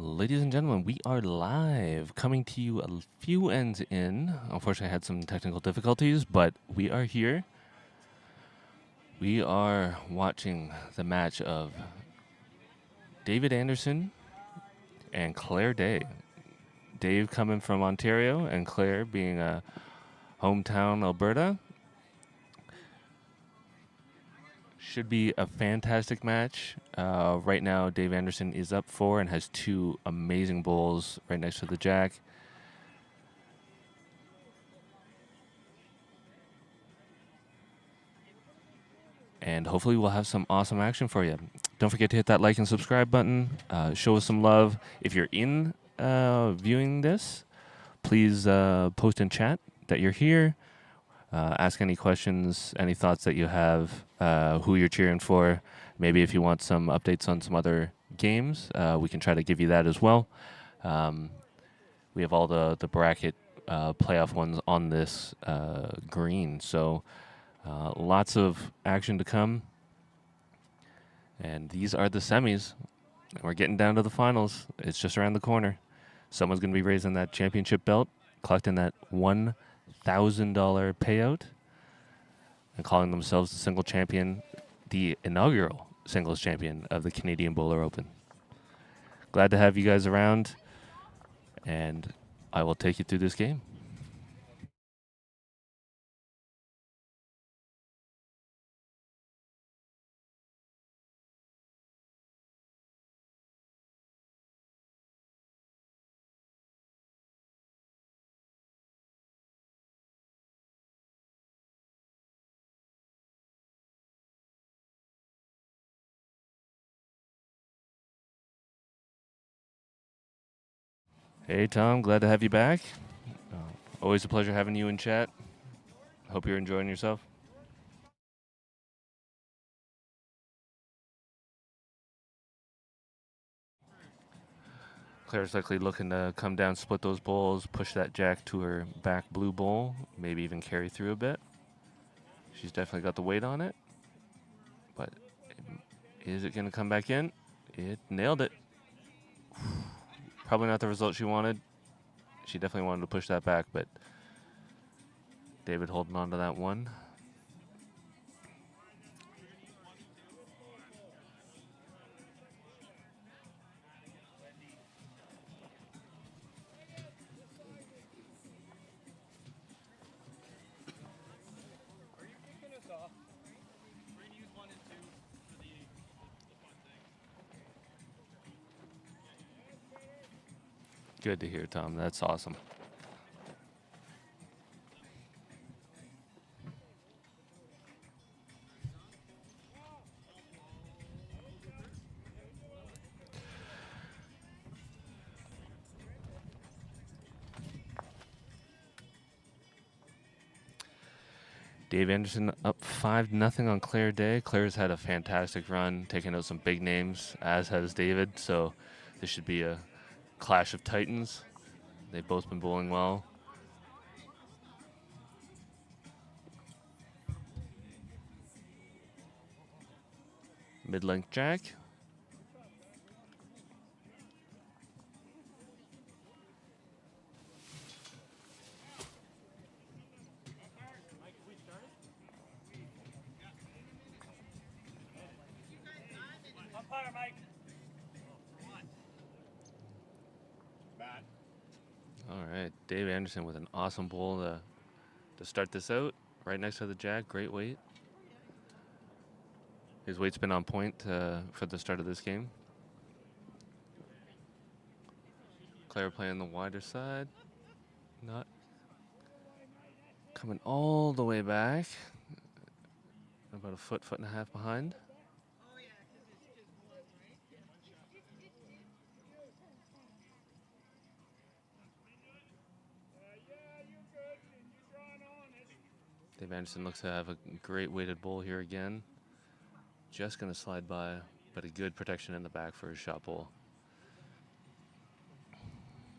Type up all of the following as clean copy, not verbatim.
Ladies and gentlemen, we are live, coming to you a few ends in. Unfortunately, I had some technical difficulties, but we are here. We are watching the match of David Anderson and Claire Day. Dave coming from Ontario and Claire being a hometown Alberta. Should be a fantastic match. Right now, Dave Anderson is up 4 and has 2 amazing bowls right next to the jack. And hopefully we'll have some awesome action for you. Don't forget to hit that like and subscribe button. Show us some love. If you're in viewing this, please post in chat that you're here. Ask any questions, any thoughts that you have, who you're cheering for. Maybe if you want some updates on some other games, we can try to give you that as well. We have all the bracket playoff ones on this green. So lots of action to come. And these are the semis. We're getting down to the finals. It's just around the corner. Someone's going to be raising that championship belt, collecting that $1,000 payout, and calling themselves the single champion, the inaugural singles champion of the Canadian Bowler Open. Glad to have you guys around, and I will take you through this game. Hey, Tom. Glad to have you back. Always a pleasure having you in chat. Hope you're enjoying yourself. Claire's likely looking to come down, split those bowls, push that jack to her back blue bowl, maybe even carry through a bit. She's definitely got the weight on it. But is it going to come back in? It nailed it. Probably not the result she wanted. She definitely wanted to push that back, but David holding on to that one. Good to hear, Tom. That's awesome. Dave Anderson up 5-0 on Claire Day. Claire's had a fantastic run, taking out some big names, as has David. So this should be a clash of titans. They've both been bowling well. Mid-length jack. All right, Dave Anderson with an awesome bowl to start this out. Right next to the jack, great weight. His weight's been on point for the start of this game. Claire playing the wider side. Not coming all the way back. About a foot and a half behind. Dave Anderson looks to have a great weighted bowl here again. Just going to slide by, but a good protection in the back for his shot bowl.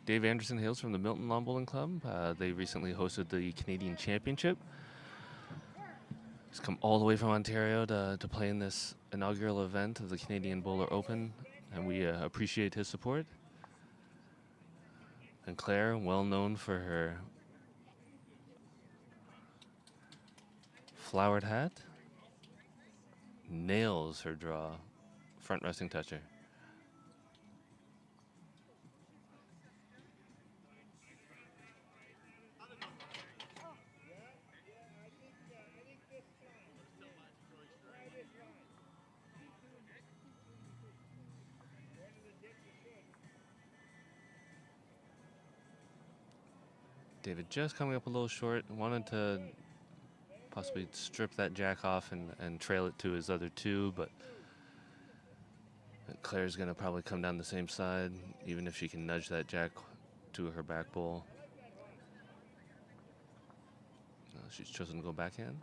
Dave Anderson hails from the Milton Lawn Bowling Club. They recently hosted the Canadian Championship. He's come all the way from Ontario to play in this inaugural event of the Canadian Bowler Open, and we appreciate his support. And Claire, well known for her flowered hat, nails her draw, front resting toucher. David just coming up a little short. Wanted to possibly strip that jack off and trail it to his other two, but Claire's going to probably come down the same side, even if she can nudge that jack to her back bowl. She's chosen to go backhand.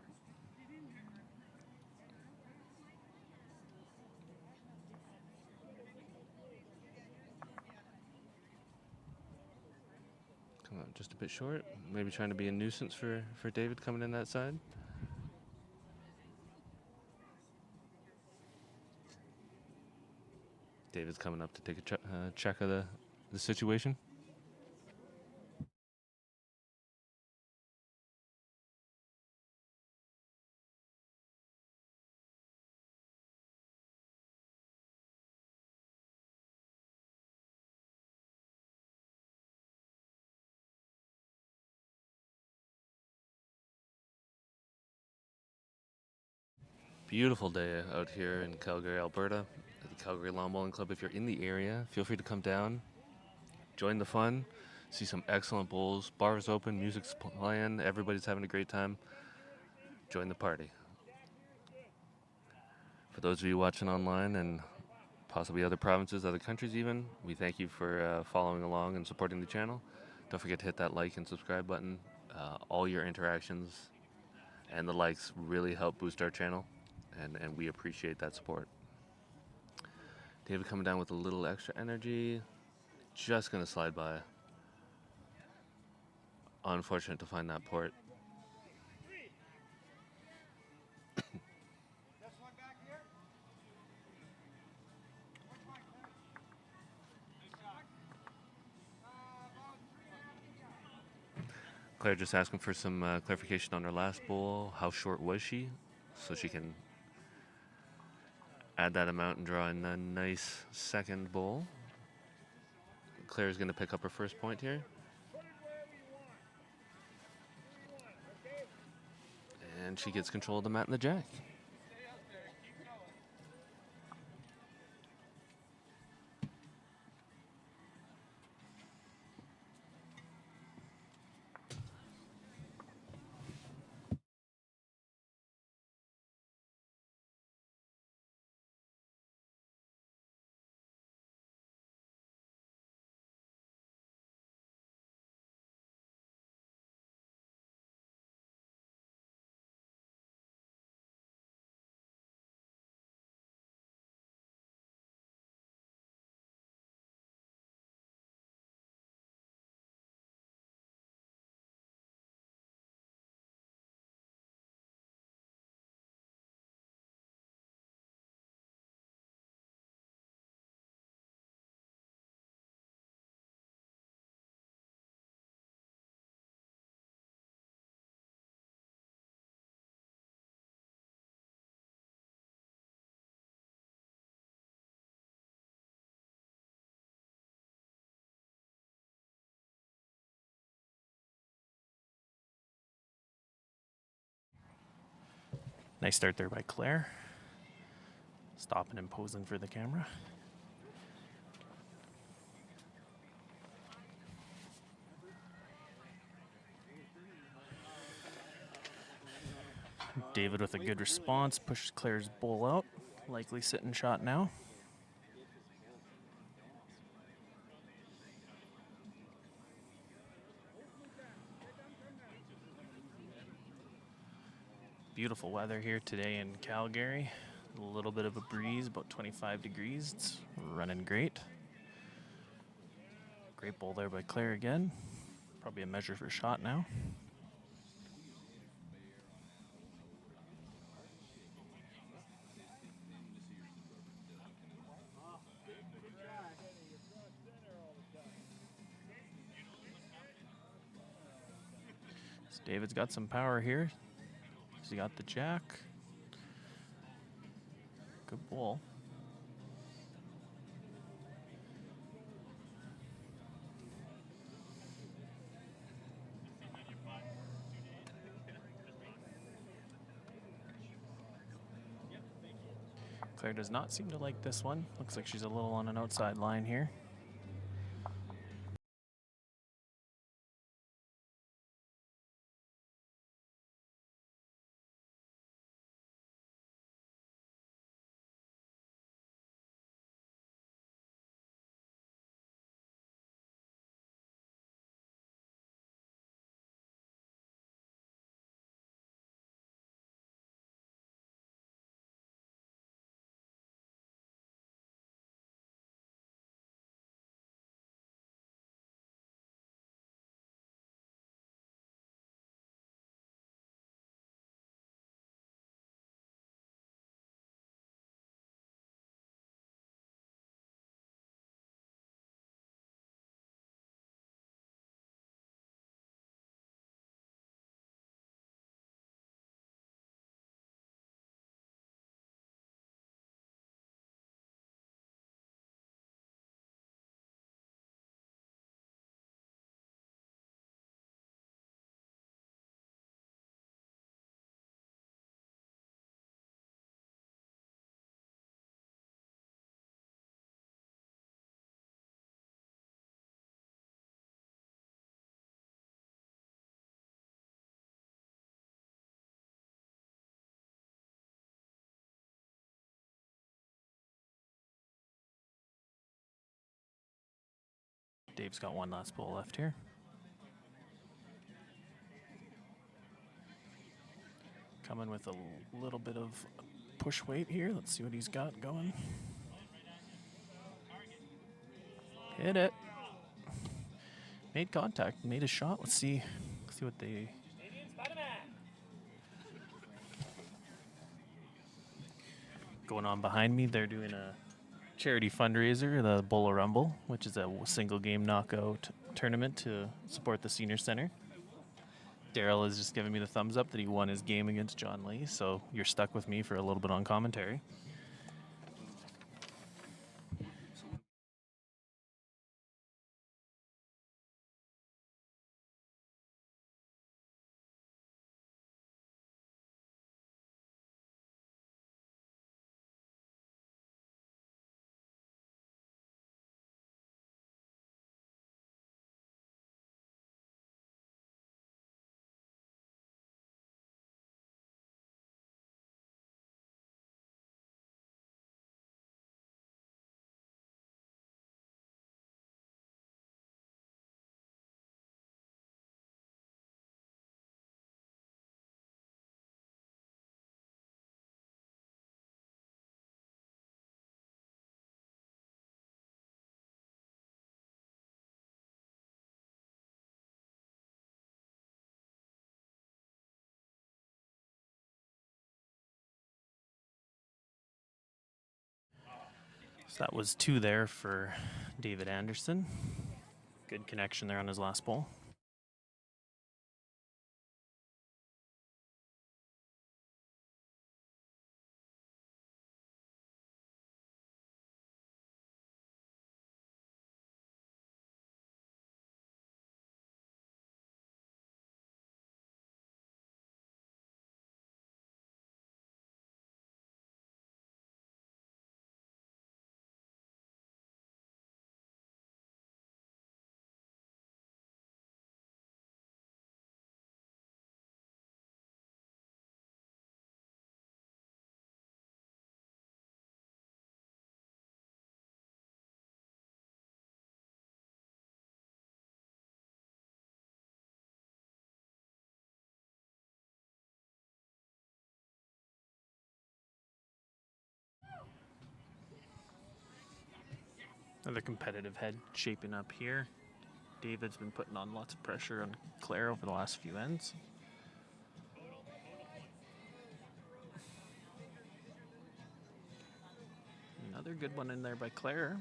Come on, just a bit short. Maybe trying to be a nuisance for David coming in that side. David's coming up to take a check of the situation. Beautiful day out here in Calgary, Alberta, at the Calgary Lawn Bowling Club. If you're in the area, feel free to come down, join the fun, see some excellent bowls. Bars open, music's playing, everybody's having a great time. Join the party. For those of you watching online and possibly other provinces, other countries even, we thank you for following along and supporting the channel. Don't forget to hit that like and subscribe button. All your interactions and the likes really help boost our channel, and we appreciate that support. David coming down with a little extra energy. Just going to slide by. Unfortunate to find that port. Claire just asking for some clarification on her last bowl. How short was she? So she can add that amount and draw in a nice second bowl. Claire's going to pick up her first point here. And she gets control of the mat and the jack. Nice start there by Claire. Stopping and posing for the camera. David with a good response, pushes Claire's bowl out. Likely sitting shot now. Beautiful weather here today in Calgary. A little bit of a breeze, about 25 degrees. It's running great. Great bowl there by Claire again. Probably a measure for shot now. David's got some power here. He's got the jack. Good ball. Claire does not seem to like this one. Looks like she's a little on an outside line here. Dave's got one last ball left here. Coming with a little bit of push weight here. Let's see what he's got going. Hit it. Made contact, made a shot. Let's see what they... Going on behind me, they're doing a charity fundraiser, the Bola Rumble, which is a single game knockout tournament to support the senior center. Daryl is just giving me the thumbs up that he won his game against John Lee, so you're stuck with me for a little bit on commentary. So that was 2 there for David Anderson. Good connection there on his last ball. Another competitive head shaping up here. David's been putting on lots of pressure on Claire over the last few ends. Another good one in there by Claire.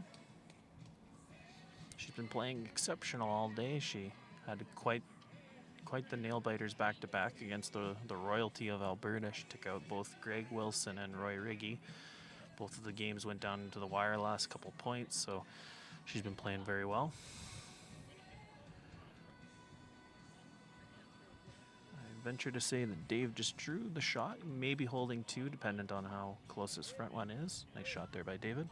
She's been playing exceptional all day. She had quite quite the nail biters back to back against the royalty of Alberta. She took out both Greg Wilson and Roy Riggy. Both of the games went down to the wire last couple points, so she's been playing very well. I venture to say that Dave just drew the shot, maybe holding 2, dependent on how close his front one is. Nice shot there by David.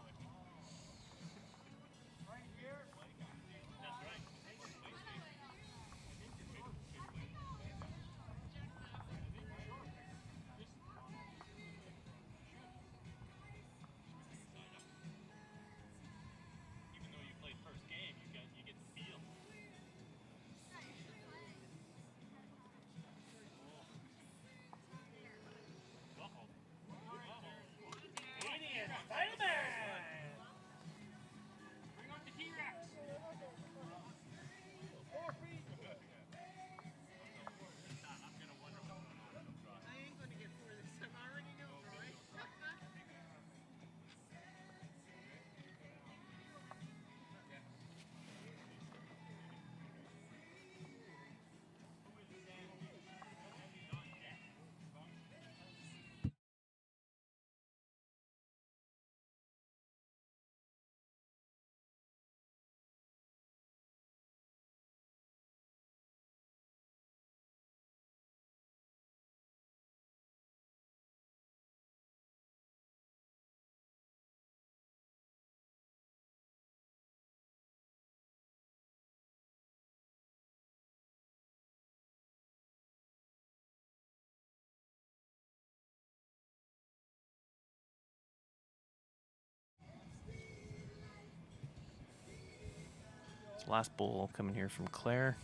Last bowl coming here from Claire.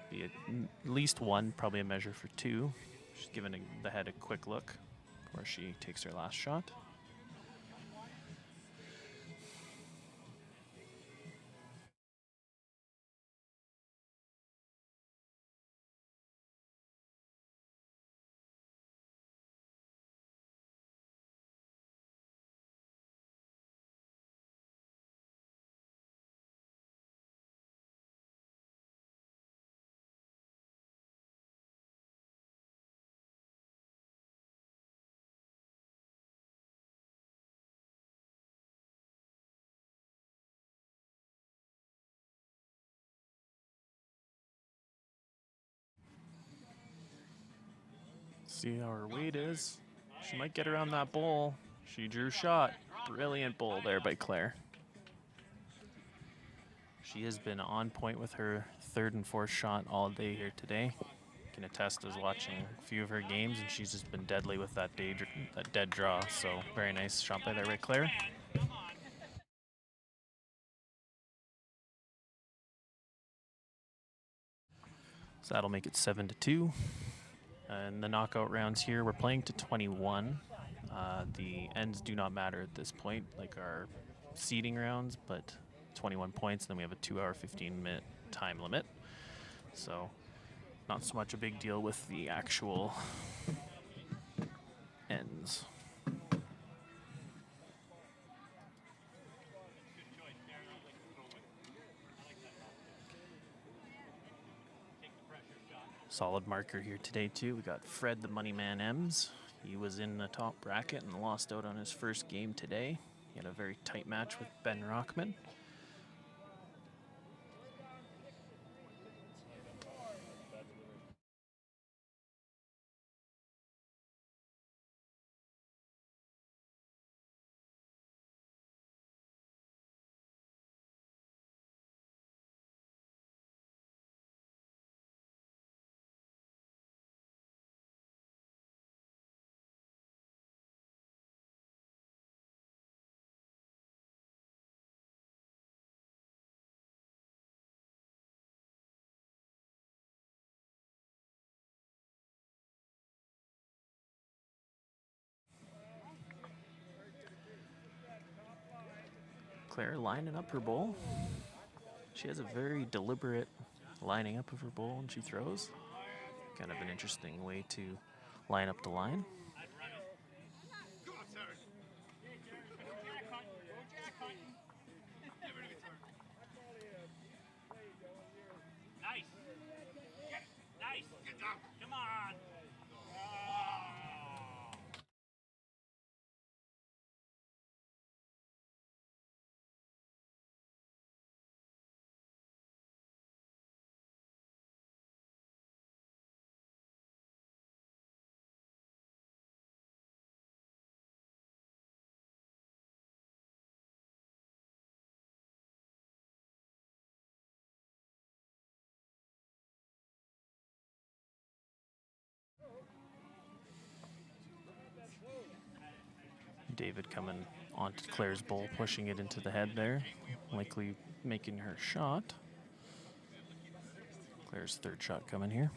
Be at least 1, probably a measure for 2. She's giving the head a quick look before she takes her last shot. See how her weight is. She might get around that bowl. She drew shot. Brilliant bowl there by Claire. She has been on point with her 3rd and 4th shot all day here today. Can attest as watching a few of her games, and she's just been deadly with that dead draw. So very nice shot by there by Claire. So that'll make it 7-2. And the knockout rounds here, we're playing to 21. The ends do not matter at this point, like our seeding rounds, but 21 points, then we have a 2-hour, 15-minute time limit. So not so much a big deal with the actual ends. Solid marker here today too. We got Fred the Money Man M's. He was in the top bracket and lost out on his first game today. He had a very tight match with Ben Rockman. Claire lining up her bowl. She has a very deliberate lining up of her bowl when she throws. Kind of an interesting way to line up the line. David coming onto Claire's bowl, pushing it into the head there, likely making her shot. Claire's third shot coming here.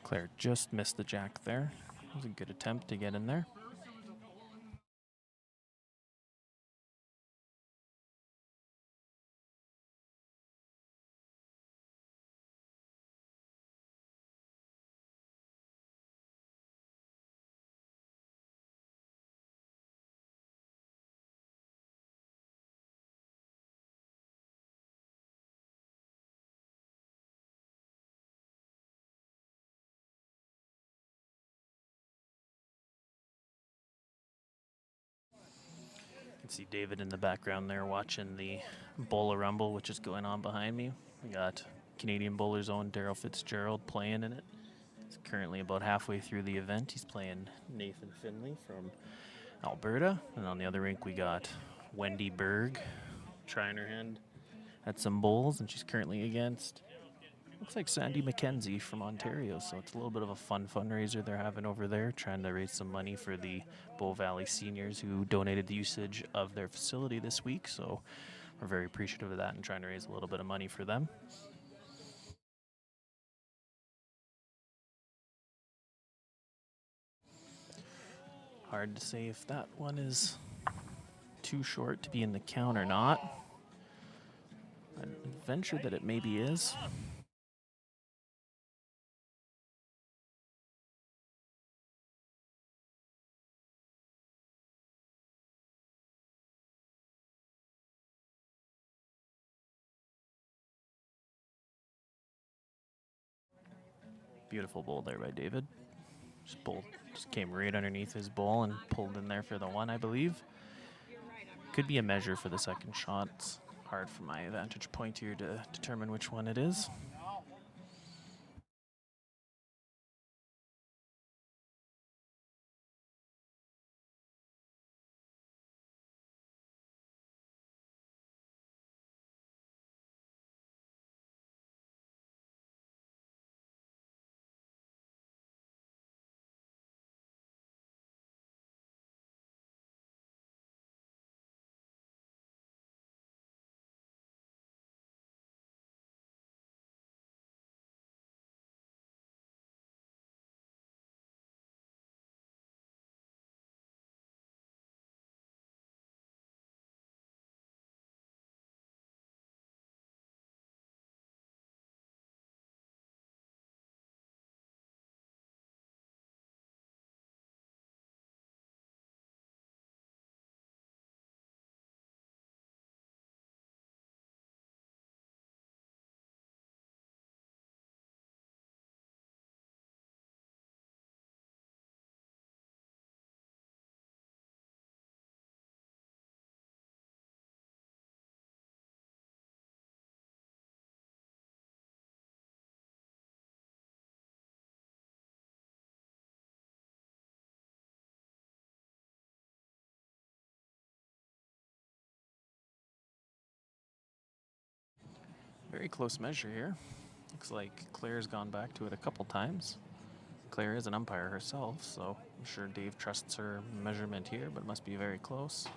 Claire just missed the jack there. It was a good attempt to get in there. You can see David in the background there watching the Bowler Rumble, which is going on behind me. We got Canadian Bowler's own Daryl Fitzgerald playing in it. He's currently about halfway through the event. He's playing Nathan Finley from Alberta. And on the other rink, we got Wendy Berg trying her hand at some bowls, and she's currently against, looks like Sandy McKenzie from Ontario. So it's a little bit of a fun fundraiser they're having over there, trying to raise some money for the Bow Valley seniors who donated the usage of their facility this week. So we're very appreciative of that and trying to raise a little bit of money for them. Hard to say if that one is too short to be in the count or not. I'd venture that it maybe is. Beautiful bowl there by David. Just came right underneath his bowl and pulled in there for the one, I believe. Could be a measure for the second shot. It's hard from my vantage point here to determine which one it is. Very close measure here. Looks like Claire's gone back to it a couple times. Claire is an umpire herself, so I'm sure Dave trusts her measurement here, but it must be very close.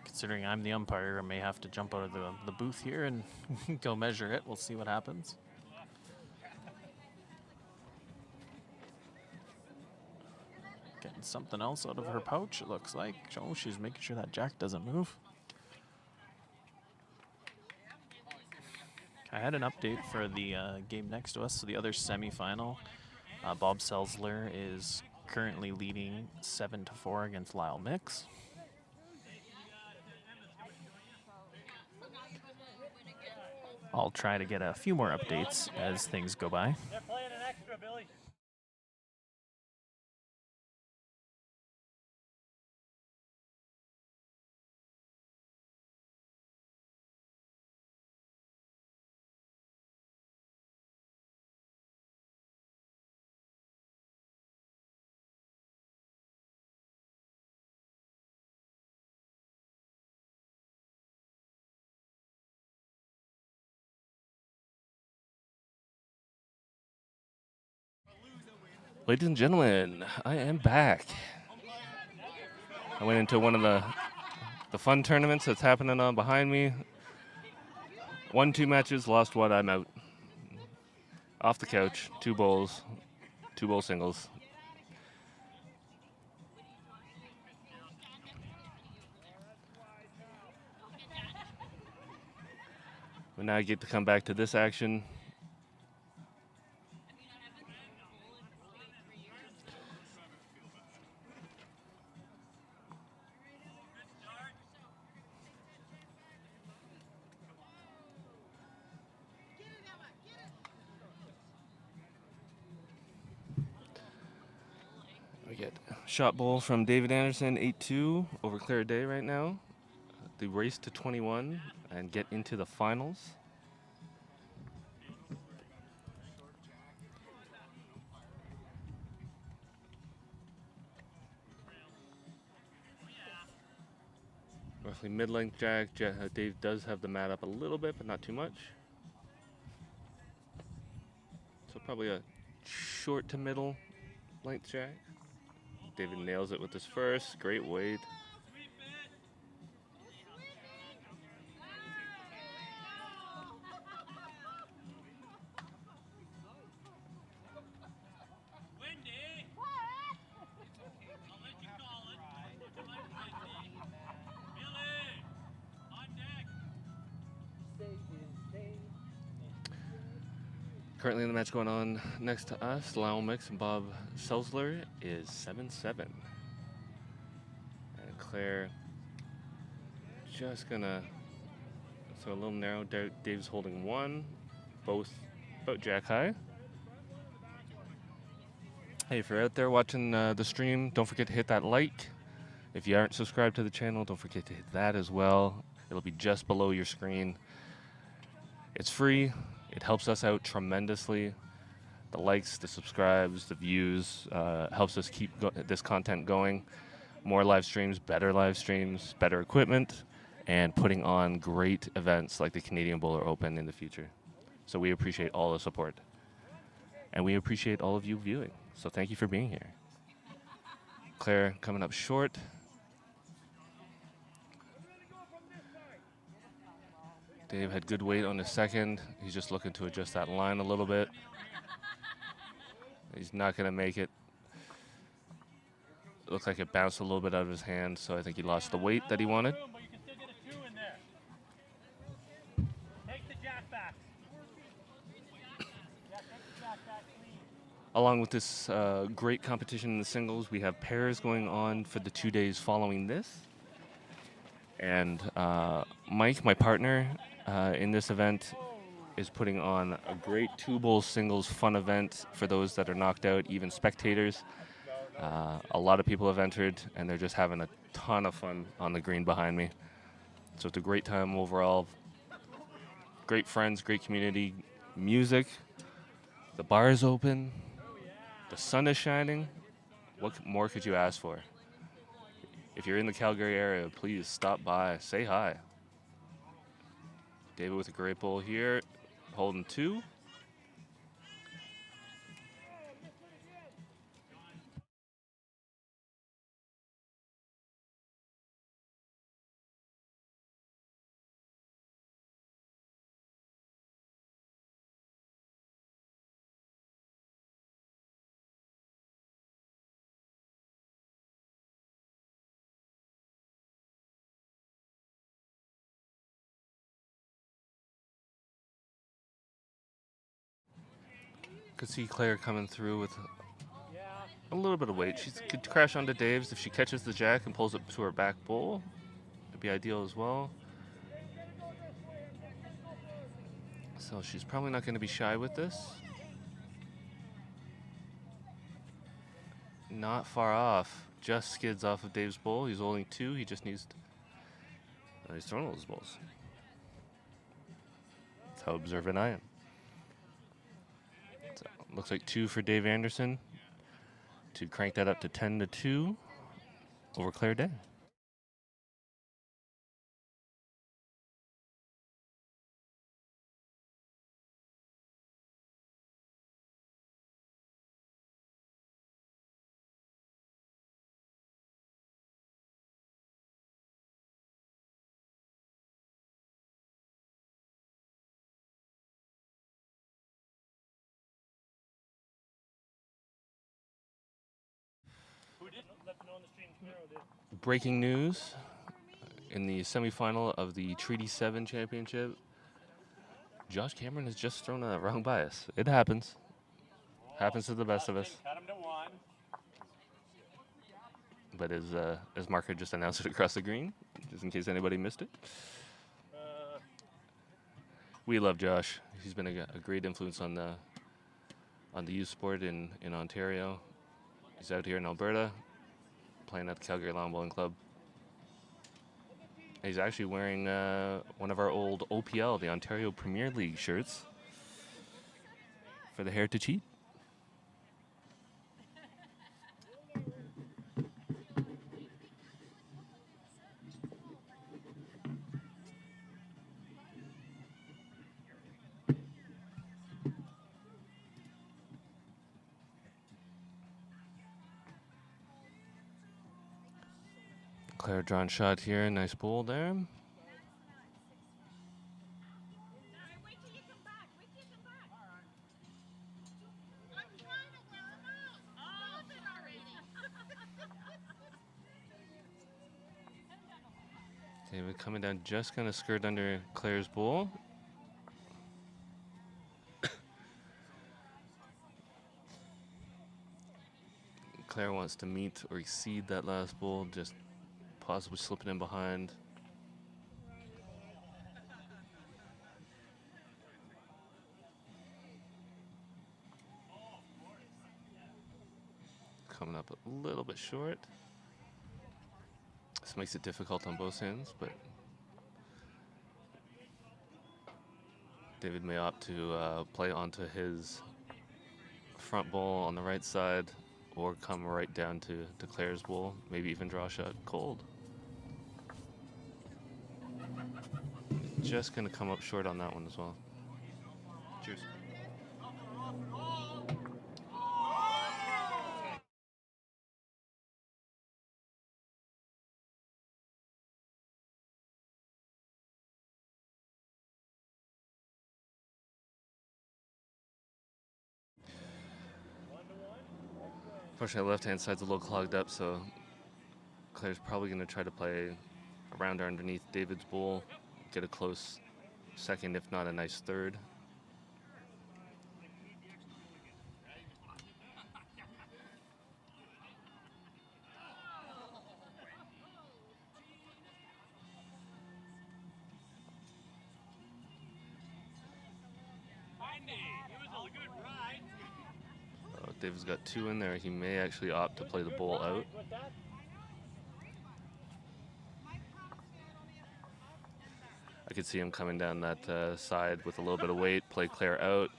Considering I'm the umpire, I may have to jump out of the booth here and go measure it. We'll see what happens. Getting something else out of her pouch, it looks like. Oh, she's making sure that jack doesn't move. I had an update for the game next to us. So the other semifinal, Bob Selsler is currently leading 7-4 against Lyle Mix. I'll try to get a few more updates as things go by. They're playing an extra, Billy. Ladies and gentlemen, I am back. I went into one of the fun tournaments that's happening on behind me. Won 2 matches, lost 1. I'm out. Off the couch, 2 bowls, 2 bowl singles. But now I get to come back to this action. We get shot bowl from David Anderson, 8-2 over Claire Day right now. The race to 21 and get into the finals. Roughly mid-length jack. Dave does have the mat up a little bit, but not too much. So probably a short to middle length jack. David nails it with his first. Great weight. Currently in the match going on next to us, Lyle Mix and Bob Selsler is 7-7. And Claire just gonna, so a little narrow. Dave's holding 1, both about jack high. Hey, if you're out there watching the stream, don't forget to hit that like. If you aren't subscribed to the channel, don't forget to hit that as well. It'll be just below your screen. It's free. It helps us out tremendously. The likes, the subscribes, the views helps us keep this content going. More live streams, better equipment, and putting on great events like the Canadian Bowler Open in the future. So we appreciate all the support. And we appreciate all of you viewing. So thank you for being here. Claire coming up short. Dave had good weight on his second. He's just looking to adjust that line a little bit. He's not going to make it. It looks like it bounced a little bit out of his hand, so I think he lost the weight that he wanted. But you can still get a 2 in there. Take the jack back. Yeah, take the jack back clean. Along with this great competition in the singles, we have pairs going on for the 2 days following this. And Mike, my partner in this event, is putting on a great 2-bowl singles fun event for those that are knocked out, even spectators. A lot of people have entered, and they're just having a ton of fun on the green behind me. So it's a great time overall. Great friends, great community, music. The bar is open. The sun is shining. What more could you ask for? If you're in the Calgary area, please stop by, say hi. David with a great bowl here, holding 2. Could see Claire coming through with Yeah. a little bit of weight. She could crash onto Dave's. If she catches the jack and pulls it to her back bowl, it'd be ideal as well. So she's probably not going to be shy with this. Not far off. Just skids off of Dave's bowl. He's holding 2. He just needs to... he's throwing all his bowls. That's how observant I am. So, looks like 2 for Dave Anderson to crank that up to 10-2 over Claire Day. Who didn't let me know on the stream? Camaro did. Breaking news in the semifinal of the Treaty 7 Championship. Josh Cameron has just thrown a wrong bias. It happens. Happens to the best of us. Cut him to 1. But as Mark had just announced it across the green, just in case anybody missed it. We love Josh. He's been a great influence on the youth sport in Ontario. He's out here in Alberta, playing at the Calgary Lawn Bowling Club. He's actually wearing one of our old OPL, the Ontario Premier League shirts, for the Hair to Cheat. Claire drawn shot here, nice bowl there. David coming down, just gonna skirt under Claire's bowl. Claire wants to meet or exceed that last bowl, just possibly slipping in behind. Coming up a little bit short. This makes it difficult on both ends, but David may opt to play onto his front bowl on the right side or come right down to Claire's bowl, maybe even draw a shot cold. Just gonna come up short on that one as well. Cheers. Unfortunately, left-hand side's a little clogged up, so Claire's probably going to try to play around or underneath David's bowl, get a close second, if not a nice third. David's got 2 in there. He may actually opt to play the bowl out. I could see him coming down that side with a little bit of weight, play Claire out.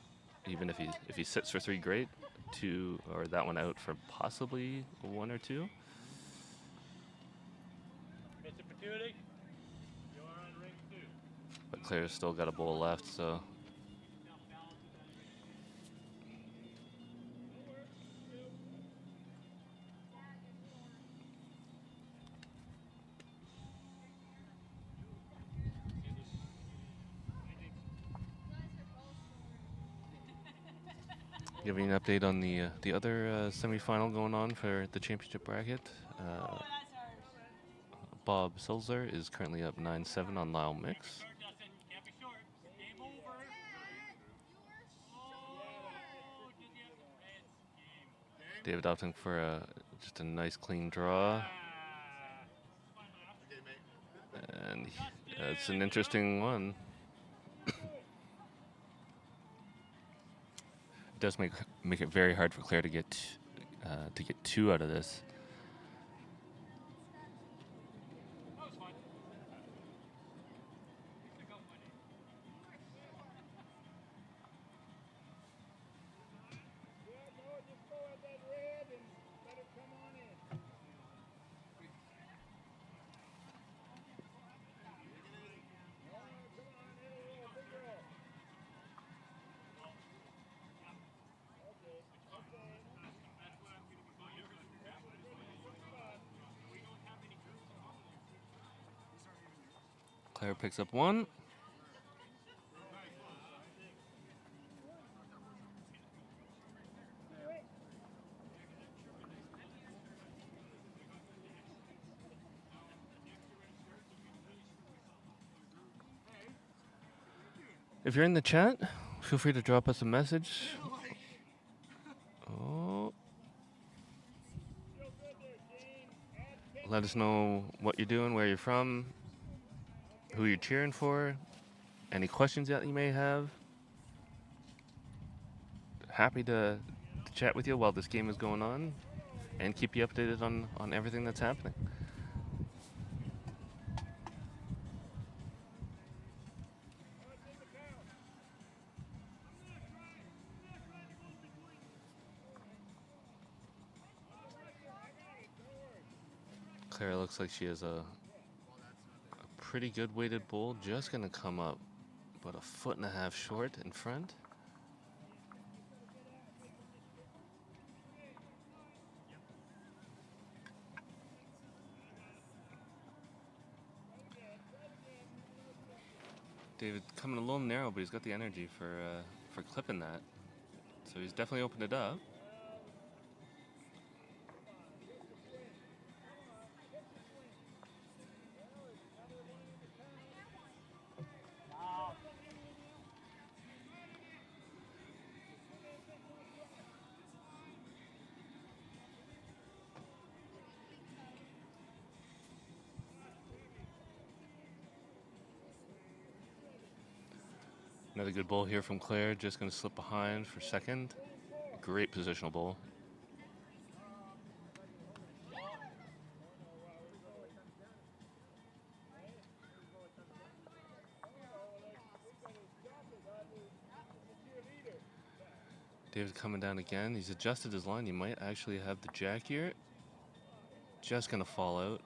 Even if he sits for 3, great. 2, or that one out for possibly 1 or 2. But Claire's still got a bowl left, so. Giving an update on the other semifinal going on for the championship bracket. Bob Silzer is currently up 9-7 on Lyle Mix. David opting for just a nice clean draw. And it's an interesting one. It does make it very hard for Claire to get two out of this. Claire picks up one. If you're in the chat, feel free to drop us a message. Oh. Let us know what you're doing, where you're from, who you're cheering for, any questions that you may have. Happy to chat with you while this game is going on and keep you updated on everything that's happening. Claire looks like she has a pretty good weighted bull, just gonna come up about 1.5 feet short in front. David coming a little narrow, but he's got the energy for clipping that. So he's definitely opened it up. Another good bowl here from Claire, just going to slip behind for second. Great positional bowl. David coming down again. He's adjusted his line. He might actually have the jack here. Just going to fall out.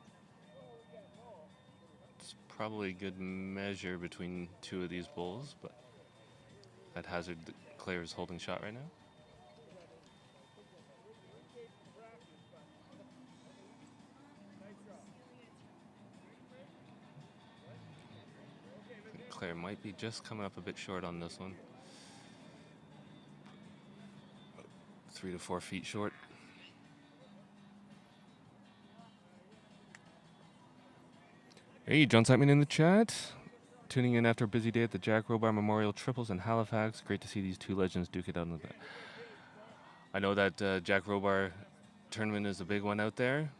It's probably a good measure between two of these bowls, but at hazard, Claire is holding shot right now. Claire might be just coming up a bit short on this one. 3 to 4 feet short. Hey, John Simon in the chat. Tuning in after a busy day at the Jack Robar Memorial Triples in Halifax. Great to see these two legends duke it out. I know that Jack Robar tournament is a big one out there.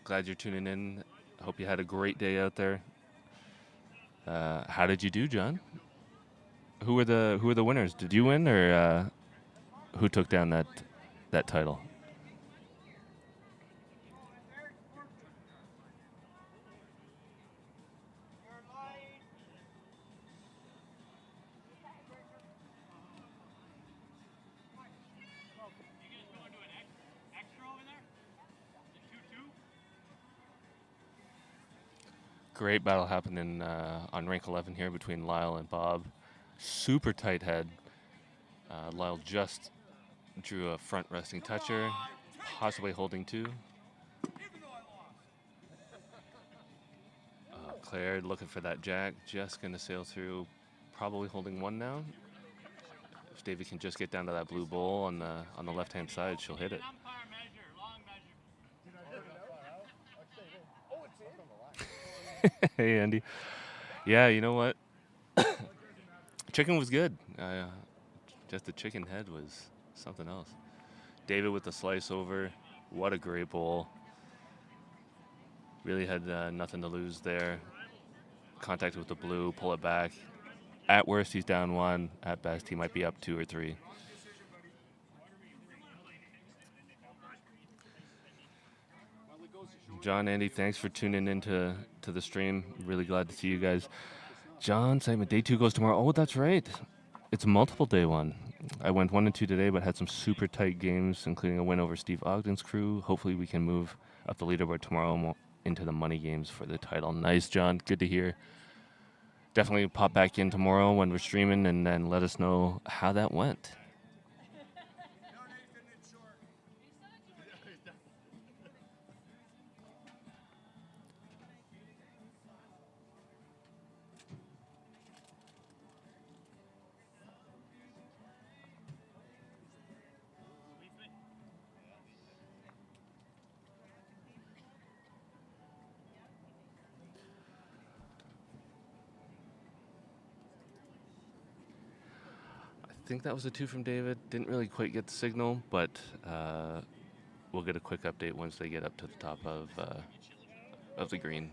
Glad you're tuning in. Hope you had a great day out there. How did you do, John? Who were the winners? Did you win, or who took down that title? Great battle happening on rank 11 here between Lyle and Bob. Super tight head. Lyle just drew a front resting toucher, possibly holding two. Claire looking for that jack, just going to sail through, probably holding one now. If David can just get down to that blue bowl on the left-hand side, she'll hit it. Hey, Andy. Yeah, you know what? Chicken was good. Just the chicken head was something else. David with the slice over. What a great bowl. Really had nothing to lose there. Contact with the blue, pull it back. At worst, he's down 1. At best, he might be up 2 or 3. John, Andy, thanks for tuning in to the stream. Really glad to see you guys. John, Simon, day 2 goes tomorrow. Oh, that's right. It's multiple day 1. I went 1 and 2 today, but had some super tight games, including a win over Steve Ogden's crew. Hopefully we can move up the leaderboard tomorrow into the money games for the title. Nice, John. Good to hear. Definitely pop back in tomorrow when we're streaming and then let us know how that went. I think that was a 2 from David. Didn't really quite get the signal, but we'll get a quick update once they get up to the top of the green.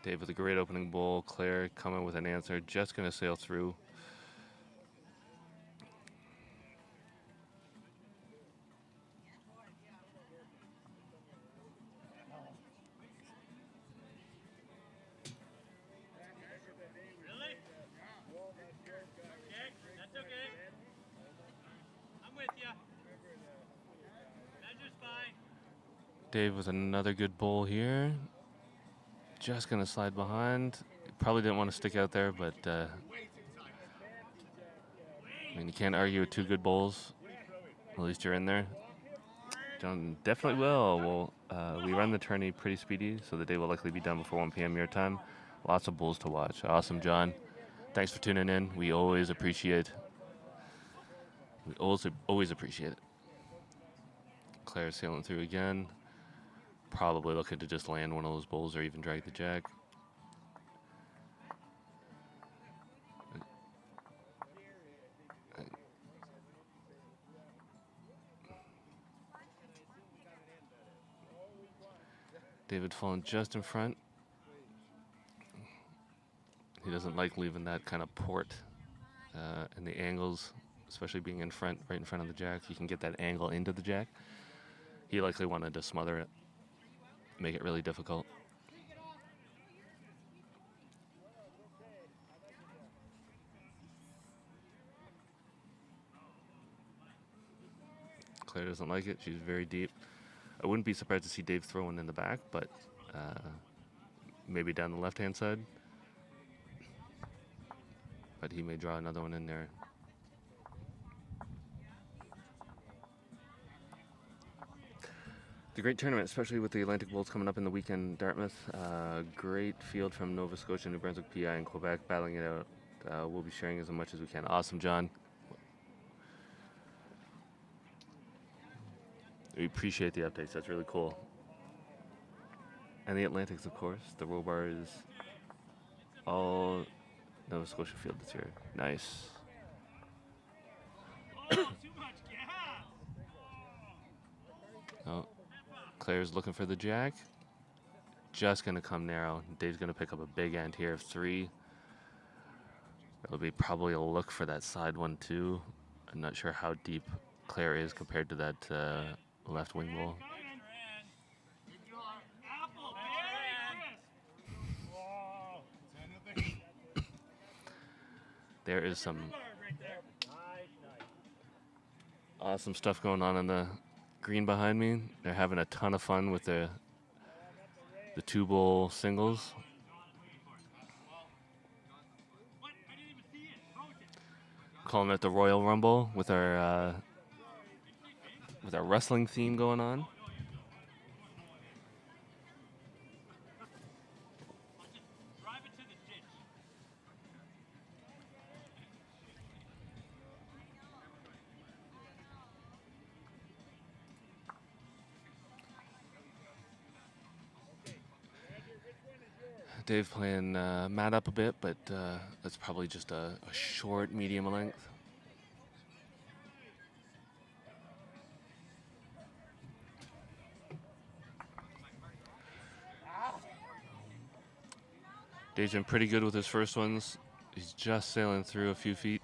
Dave with a great opening bowl. Claire coming with an answer. Just going to sail through. Really? Okay, that's okay. I'm with you. That's just fine. Dave with another good bowl here. Just going to slide behind. Probably didn't want to stick out there, but I mean, you can't argue with 2 good bowls. At least you're in there. John definitely will. We run the tourney pretty speedy, so the day will likely be done before 1 p.m. your time. Lots of bowls to watch. Awesome, John. Thanks for tuning in. We always appreciate. We always appreciate it. Claire sailing through again. Probably looking to just land one of those bowls or even drag the jack. David falling just in front. He doesn't like leaving that kind of port and the angles, especially being in front, right in front of the jack. You can get that angle into the jack. He likely wanted to smother it, make it really difficult. Claire doesn't like it. She's very deep. I wouldn't be surprised to see Dave throw one in the back, but maybe down the left-hand side. But he may draw another one in there. It's a great tournament, especially with the Atlantic Bowls coming up in the weekend. Dartmouth, great field from Nova Scotia, New Brunswick, PI, and Quebec battling it out. We'll be sharing as much as we can. Awesome, John. We appreciate the updates. That's really cool. And the Atlantics, of course. The row bar is all Nova Scotia field this year. Nice. Oh, too much gas. Oh, Claire's looking for the jack. Just going to come narrow. Dave's going to pick up a big end here of 3. It'll be probably a look for that side one, too. I'm not sure how deep Claire is compared to that left wing bowl. Apple, berry, crisp. There is some Right there. Nice. awesome stuff going on in the green behind me. They're having a ton of fun with the 2 bowl singles. What? I didn't even see it. Rotate. Calling it the Royal Rumble with our wrestling theme going on. Drive it to the ditch. Dave playing Matt up a bit, but that's probably just a short, medium length. Dave's been pretty good with his first ones. He's just sailing through a few feet.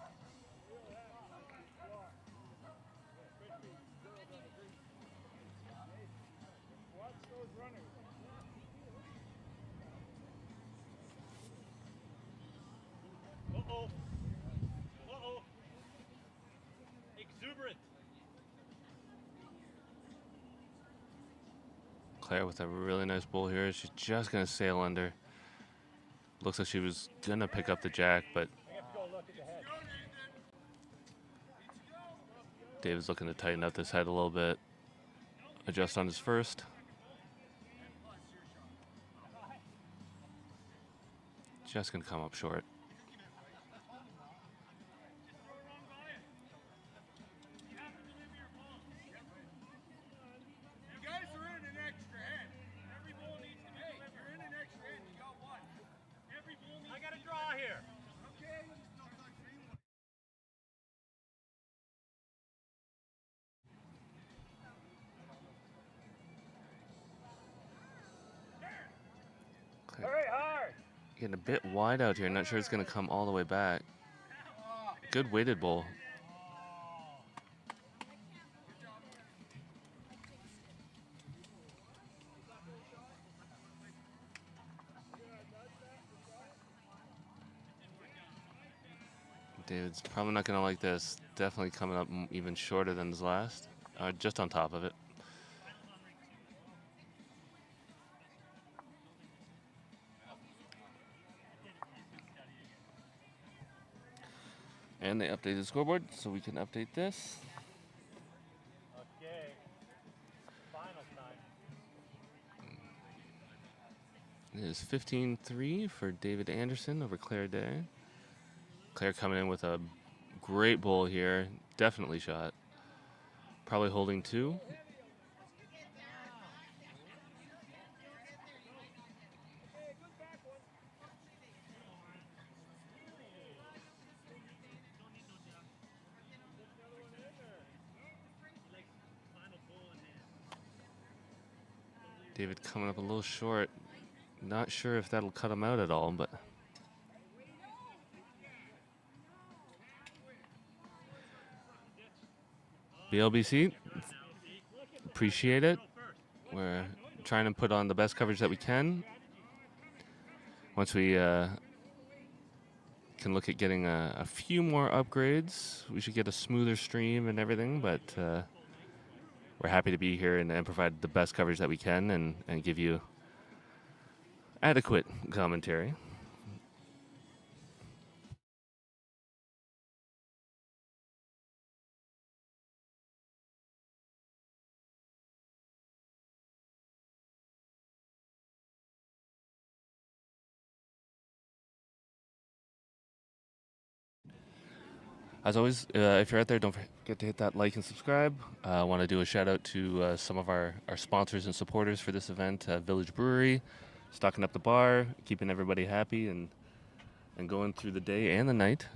Uh-oh. Uh-oh. Exuberant. Claire with a really nice bull here. She's just going to sail under. Looks like she was going to pick up the jack, but I have to go look at the head. David's looking to tighten up this head a little bit. Adjust on his first. Just going to come up short. You guys are in an extra head. Every bull needs to be delivered. You're in an extra head. You got one. Every bull needs I got a draw here. Okay. Claire Very hard. getting a bit wide out here. Not sure it's going to come all the way back. Good weighted bull. David's probably not going to like this. Definitely coming up even shorter than his last. Just on top of it. And they updated the scoreboard, so we can update this. Okay. Final time. It is 15-3 for David Anderson over Claire Day. Claire coming in with a great bull here. Definitely shot. Probably holding two. David coming up a little short. Not sure if that'll cut him out at all, but BLBC, appreciate it. We're trying to put on the best coverage that we can. Once we can look at getting a few more upgrades, we should get a smoother stream and everything, but we're happy to be here and provide the best coverage that we can and give you adequate commentary. As always, if you're out there, don't forget to hit that like and subscribe. I want to do a shout out to some of our sponsors and supporters for this event. Village Brewery, stocking up the bar, keeping everybody happy and going through the day and the night.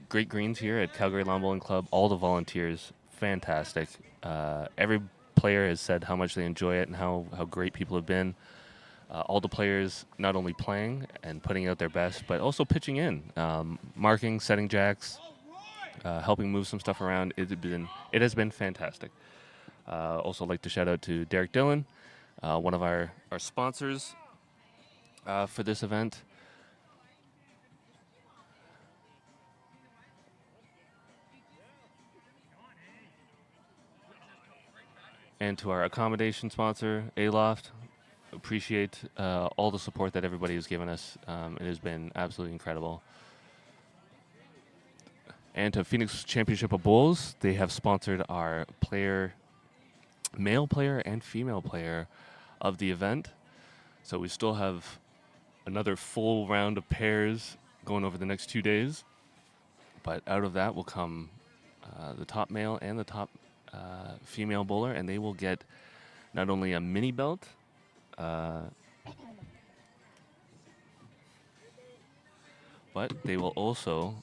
Great greens here at Calgary Lawn Bowling Club. All the volunteers, fantastic. Every player has said how much they enjoy it and how great people have been. All the players not only playing and putting out their best, but also pitching in, marking, setting jacks, helping move some stuff around. It has been fantastic. Also like to shout out to Derek Dillon, one of our sponsors for this event. And to our accommodation sponsor, Aloft. Appreciate all the support that everybody has given us. It has been absolutely incredible. And to Phoenix Championship of Bulls, they have sponsored our male player and female player of the event. So we still have another full round of pairs going over the next 2 days. But out of that will come the top male and the top female bowler, and they will get not only a mini belt, but they will also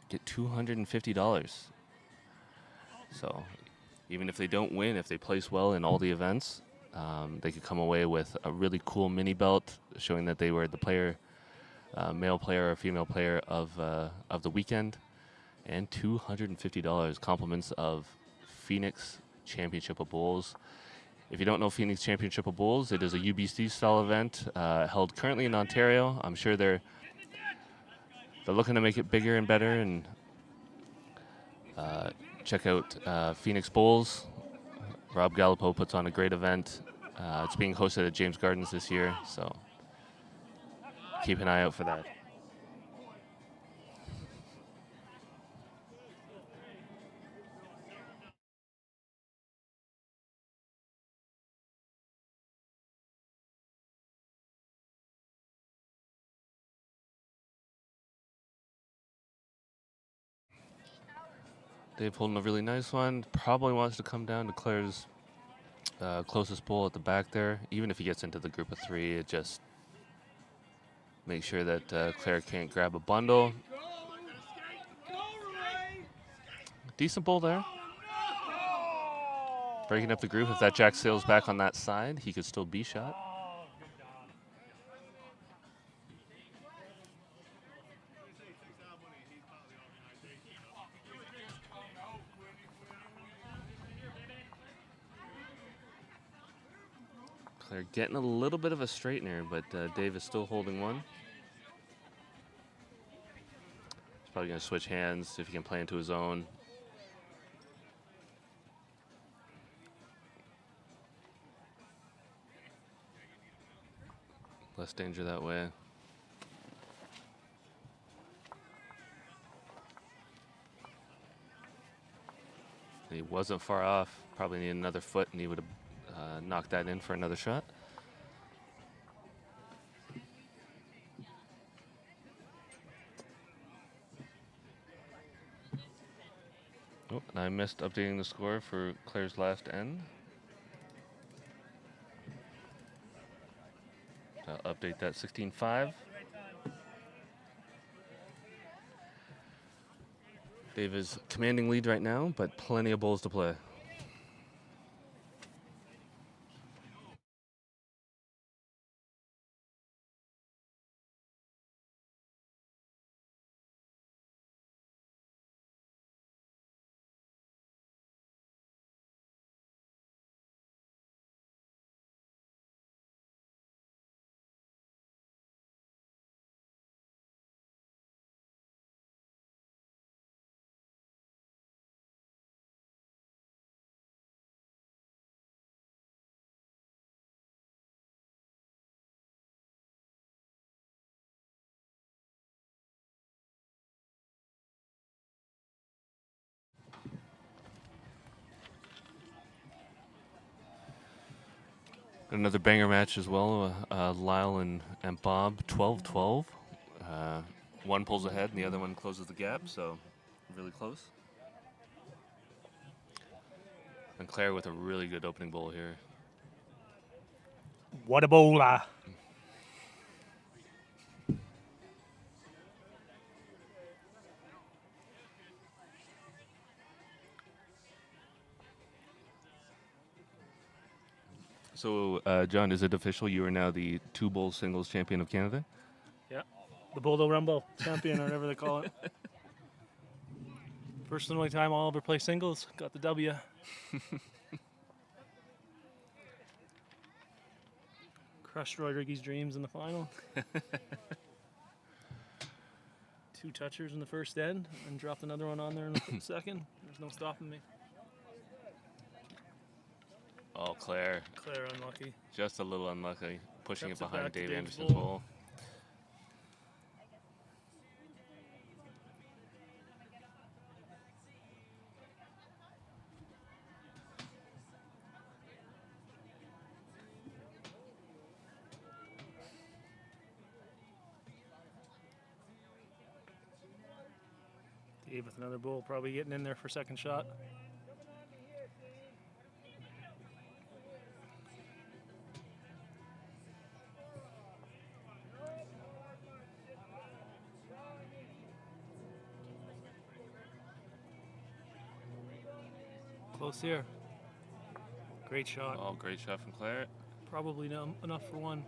get $250. So even if they don't win, if they place well in all the events, they could come away with a really cool mini belt showing that they were the player, male player or female player of the weekend, and $250 compliments of Phoenix Championship of Bowls. If you don't know Phoenix Championship of Bowls, it is a UBC style event held currently in Ontario. I'm sure they're looking to make it bigger and better, and check out Phoenix Bowls. Rob Gallipo puts on a great event. It's being hosted at James Gardens this year, so keep an eye out for that. Dave holding a really nice one. Probably wants to come down to Claire's closest bowl at the back there. Even if he gets into the group of three, it just makes sure that Claire can't grab a bundle. Decent bowl there. Breaking up the group. If that jack sails back on that side, he could still be shot. Claire getting a little bit of a straightener, but Dave is still holding one. He's probably going to switch hands if he can play into his own. Less danger that way. He wasn't far off. Probably need another foot, and he would have knocked that in for another shot. Oh, and I missed updating the score for Claire's last end. I'll update that 16-5. Dave is commanding lead right now, but plenty of bowls to play. Another banger match as well. Lyle and Bob, 12-12. One pulls ahead and the other one closes the gap, so really close. And Claire with a really good opening bowl here. What a bowler. So, John, is it official? You are now the two-bowl singles champion of Canada? Yeah. The Boulder Rumble champion, or whatever they call it. First and only time I'll ever play singles. Got the W. Crushed Roy Riggy's dreams in the final. Two touchers in the first end, and dropped another one on there in the second. There's no stopping me. Oh, Claire. Claire unlucky. Just a little unlucky. Pushing Steps it it behind back to Dave Dave's Anderson's bowl. bowl. Dave with another bowl, probably getting in there for second shot. Close here. Great shot. Oh, great shot from Claire. Probably enough for one.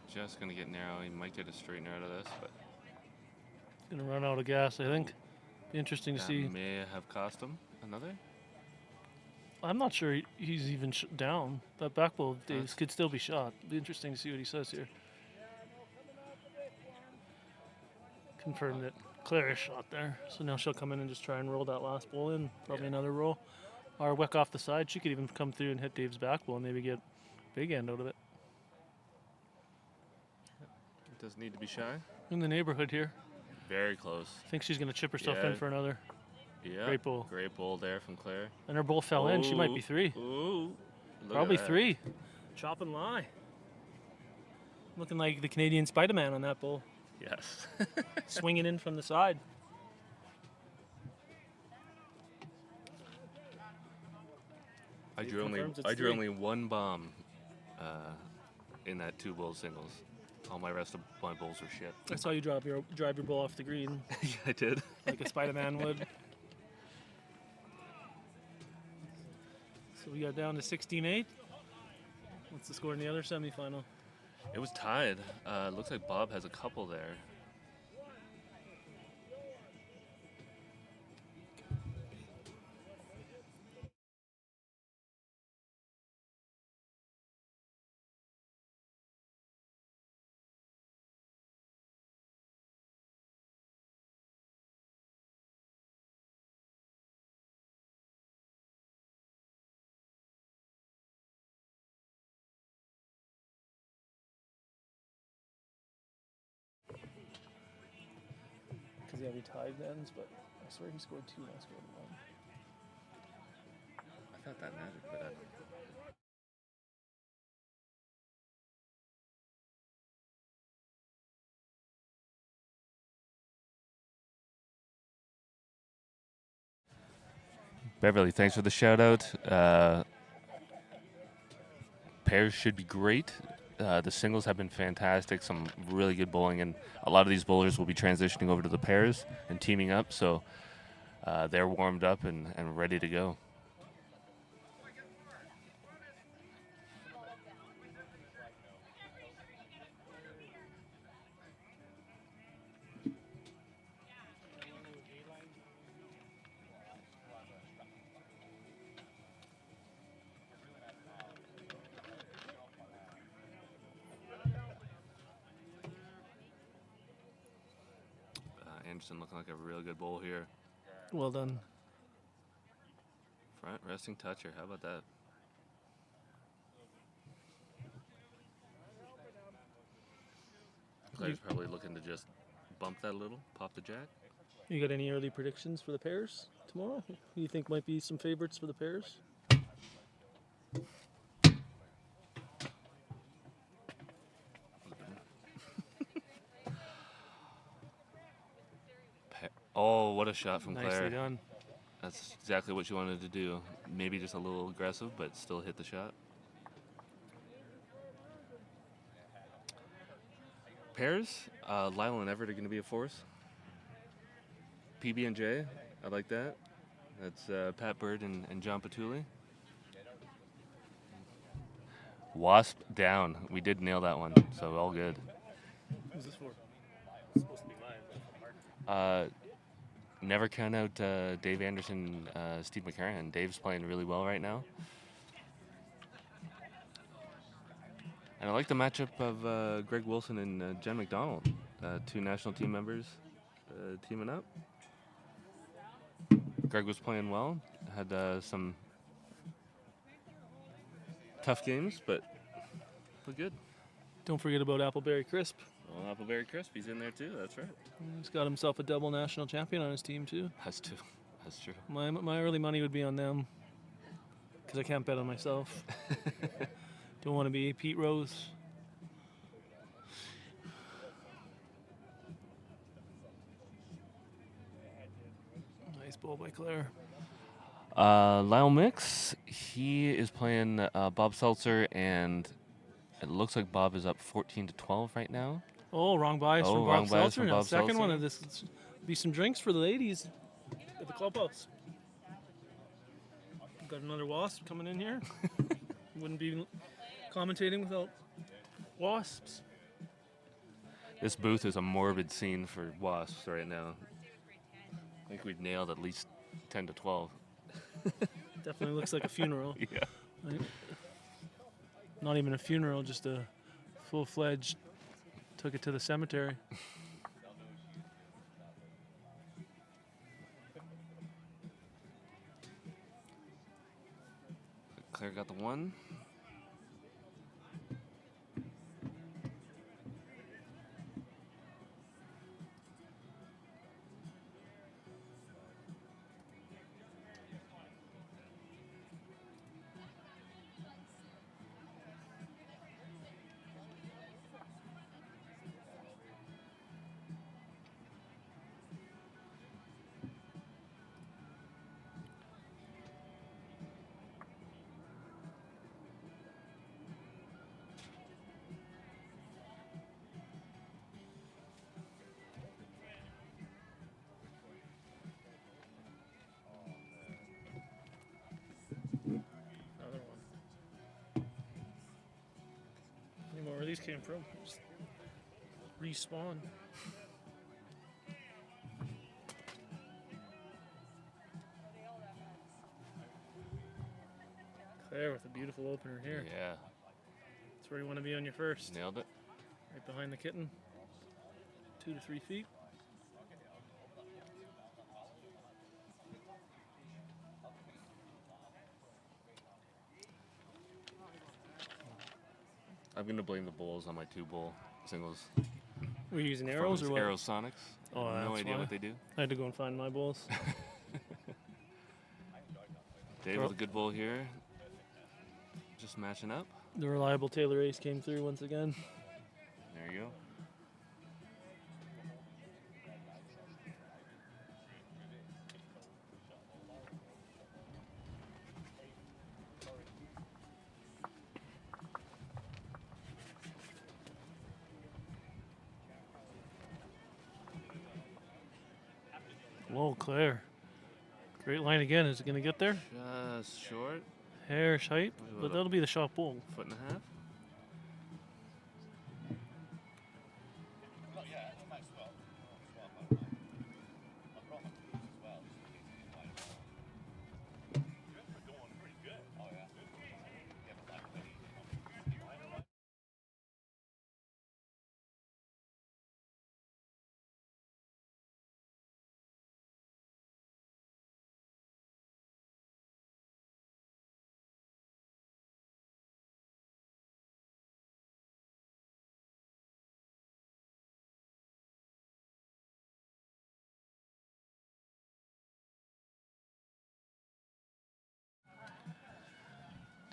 Just gonna get narrow. He might get a straightener out of this, but Gonna run out of gas, I think. Be interesting to that see. may have cost him another. I'm not sure he's even down. That back ball of Dave's That's- could still be shot. Be interesting to see what he says here. Confirm that Claire is shot there. So now she'll come in and just try and roll that last ball in. Probably another roll. Or Wick off the side. She could even come through and hit Dave's back ball and maybe get big end out of it. It doesn't need to be shy. In the neighborhood here. Very close. I think she's going to chip herself Yeah. in for another. Yeah. Great bowl. Great bowl there from Claire. And her bowl fell in. She might be Ooh, 3. Ooh. Look at Probably that. 3. Chop and lie. Looking like the Canadian Spider-Man on that bowl. Yes. Swinging in from the side. I Dave drew confirms it's I drew 3. only one bomb in that 2 bowl singles. All my rest of my bowls were shit. I saw you drive your ball off the green Yeah, I did. like a Spider-Man would. So we got down to 16-8. What's the score in the other semifinal? It was tied. Looks like Bob has a couple there. Because yeah, we tied ends, but I swear he scored 2 and I scored 1. I thought that mattered, but I don't. Beverly, thanks for the shout out. Pairs should be great. The singles have been fantastic. Some really good bowling, and a lot of these bowlers will be transitioning over to the pairs and teaming up. So they're warmed up and ready to go. Anderson looking like a real good bowl here. Well done. Front resting toucher. How about that? Claire's probably looking to just bump that a little, pop the jack. You got any early predictions for the pairs tomorrow? Who you think might be some favorites for the pairs? Oh, what a shot from Nicely Claire. done. That's exactly what she wanted to do. Maybe just a little aggressive, but still hit the shot. Pairs, Lyle and Everett are going to be a force. PB and J, I like that. That's Pat Bird and John Patulli. Wasp down. We did nail that one, so all good. Who's this for? It's supposed to be mine. Never count out Dave Anderson, Steve McCarran. Dave's playing really well right now. And I like the matchup of Greg Wilson and Jen McDonald, 2 national team members teaming up. Greg was playing well, had some tough games, but good. Don't forget about Appleberry Crisp. Well, Appleberry Crisp, he's in there too, that's right. He's got himself a double national champion on his team too. That's true. That's true. My early money would be on them because I can't bet on myself. Don't want to be Pete Rose. Nice ball by Claire. Lyle Mix, he is playing Bob Seltzer, and it looks like Bob is up 14-12 right now. Oh, wrong bias from wrong Bob bias Seltzer. from Now, Bob second one Seltzer. of this be some drinks for the ladies at the clubhouse. Got another wasp coming in here. Wouldn't be commentating without wasps. This booth is a morbid scene for wasps right now. I think we've nailed at least 10 to 12. Definitely looks like a funeral. Yeah. Right? Not even a funeral, just a full-fledged took it to the cemetery. Claire got the one. Another one. I don't know where these came from. Just respawn. Claire with a beautiful opener here. Yeah. That's where you want to be on your first. Nailed it. Right behind the kitten. 2 to 3 feet. I'm going to blame the bowls on my 2-bowl singles. Were you using arrows or what? Aerosonics. Oh, no that's idea why. what they do. I had to go and find my bowls. Dave with a good bowl here. Just matching up. The reliable Taylor Ace came through once again. There you go. Whoa, Claire. Great line again. Is it going to get there? Just short. Hairish height, but that'll be the shot bowl. 1.5 feet.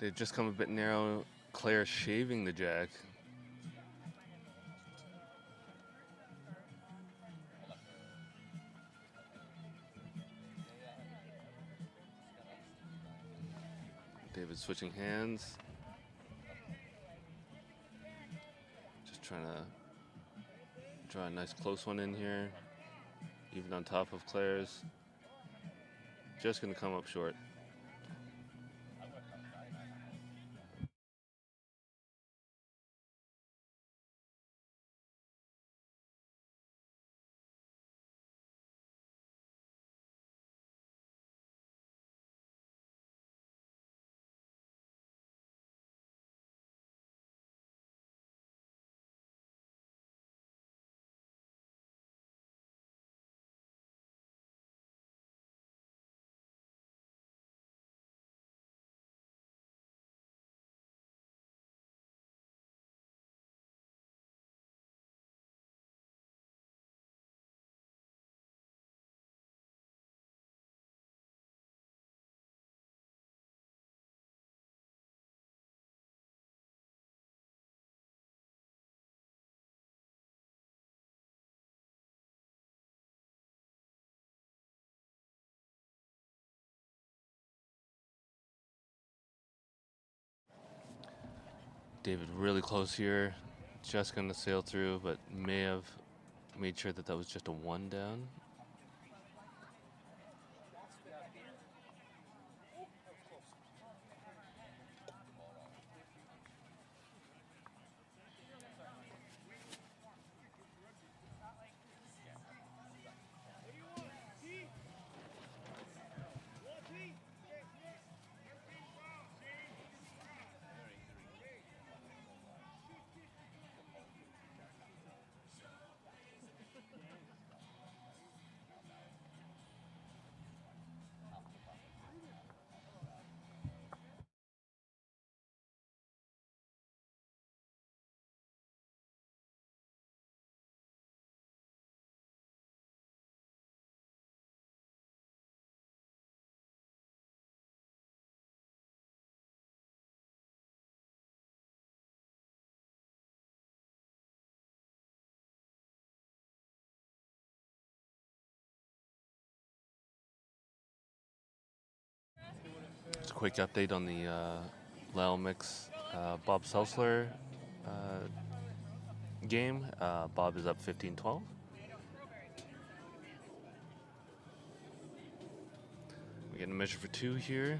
They've just come a bit narrow. Claire shaving the jack. David switching hands. Just trying to draw a nice close one in here. Even on top of Claire's. Just gonna come up short. David really close here. Just going to sail through, but may have made sure that that was just a 1 down. Just a quick update on the Lyle Mix Bob Selsler game. Bob is up 15-12. We're getting a measure for 2 here.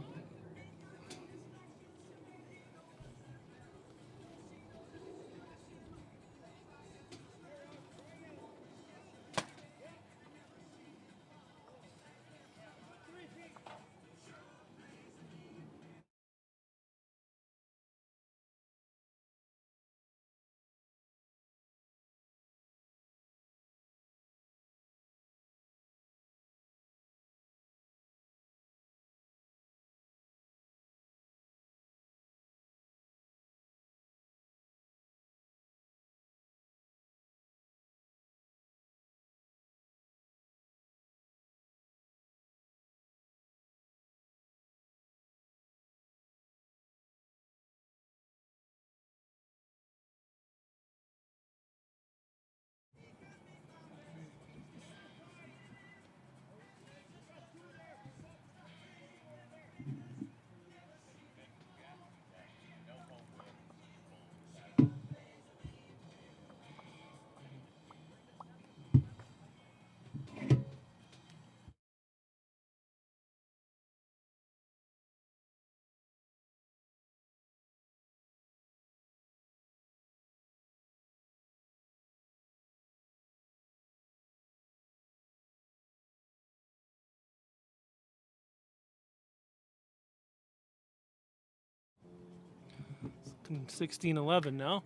Looking 16-11 now.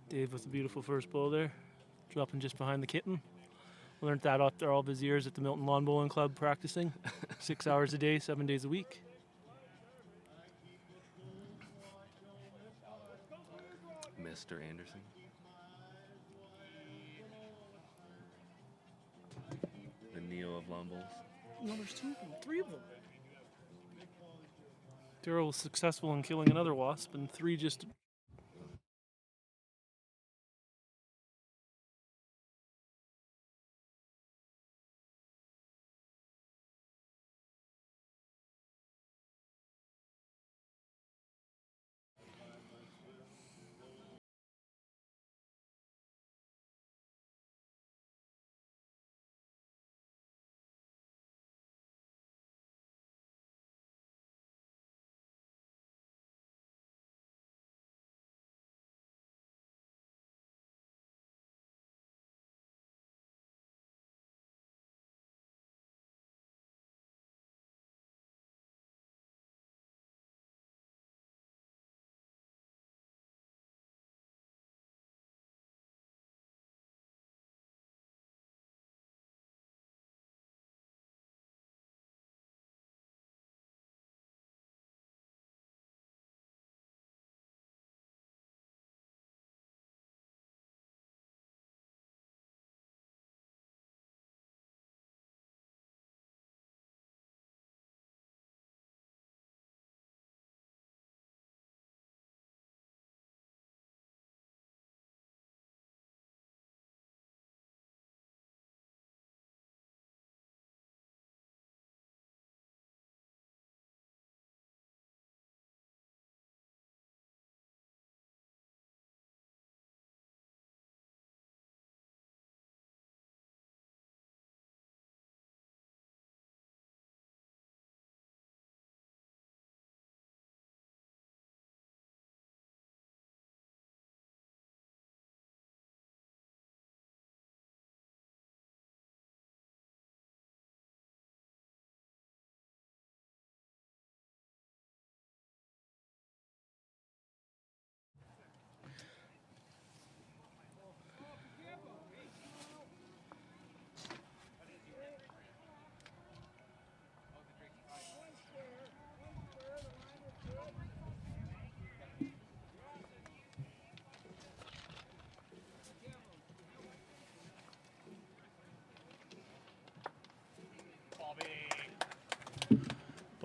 Dave with a beautiful first bowl there, dropping just behind the kitten. Learned that after all of his years at the Milton Lawn Bowling Club practicing, 6 hours a day, 7 days a week. Mr. Anderson. The Neo of lawn bowls. No, there's 2 of them, 3 of them. Daryl was successful in killing another wasp, and 3 just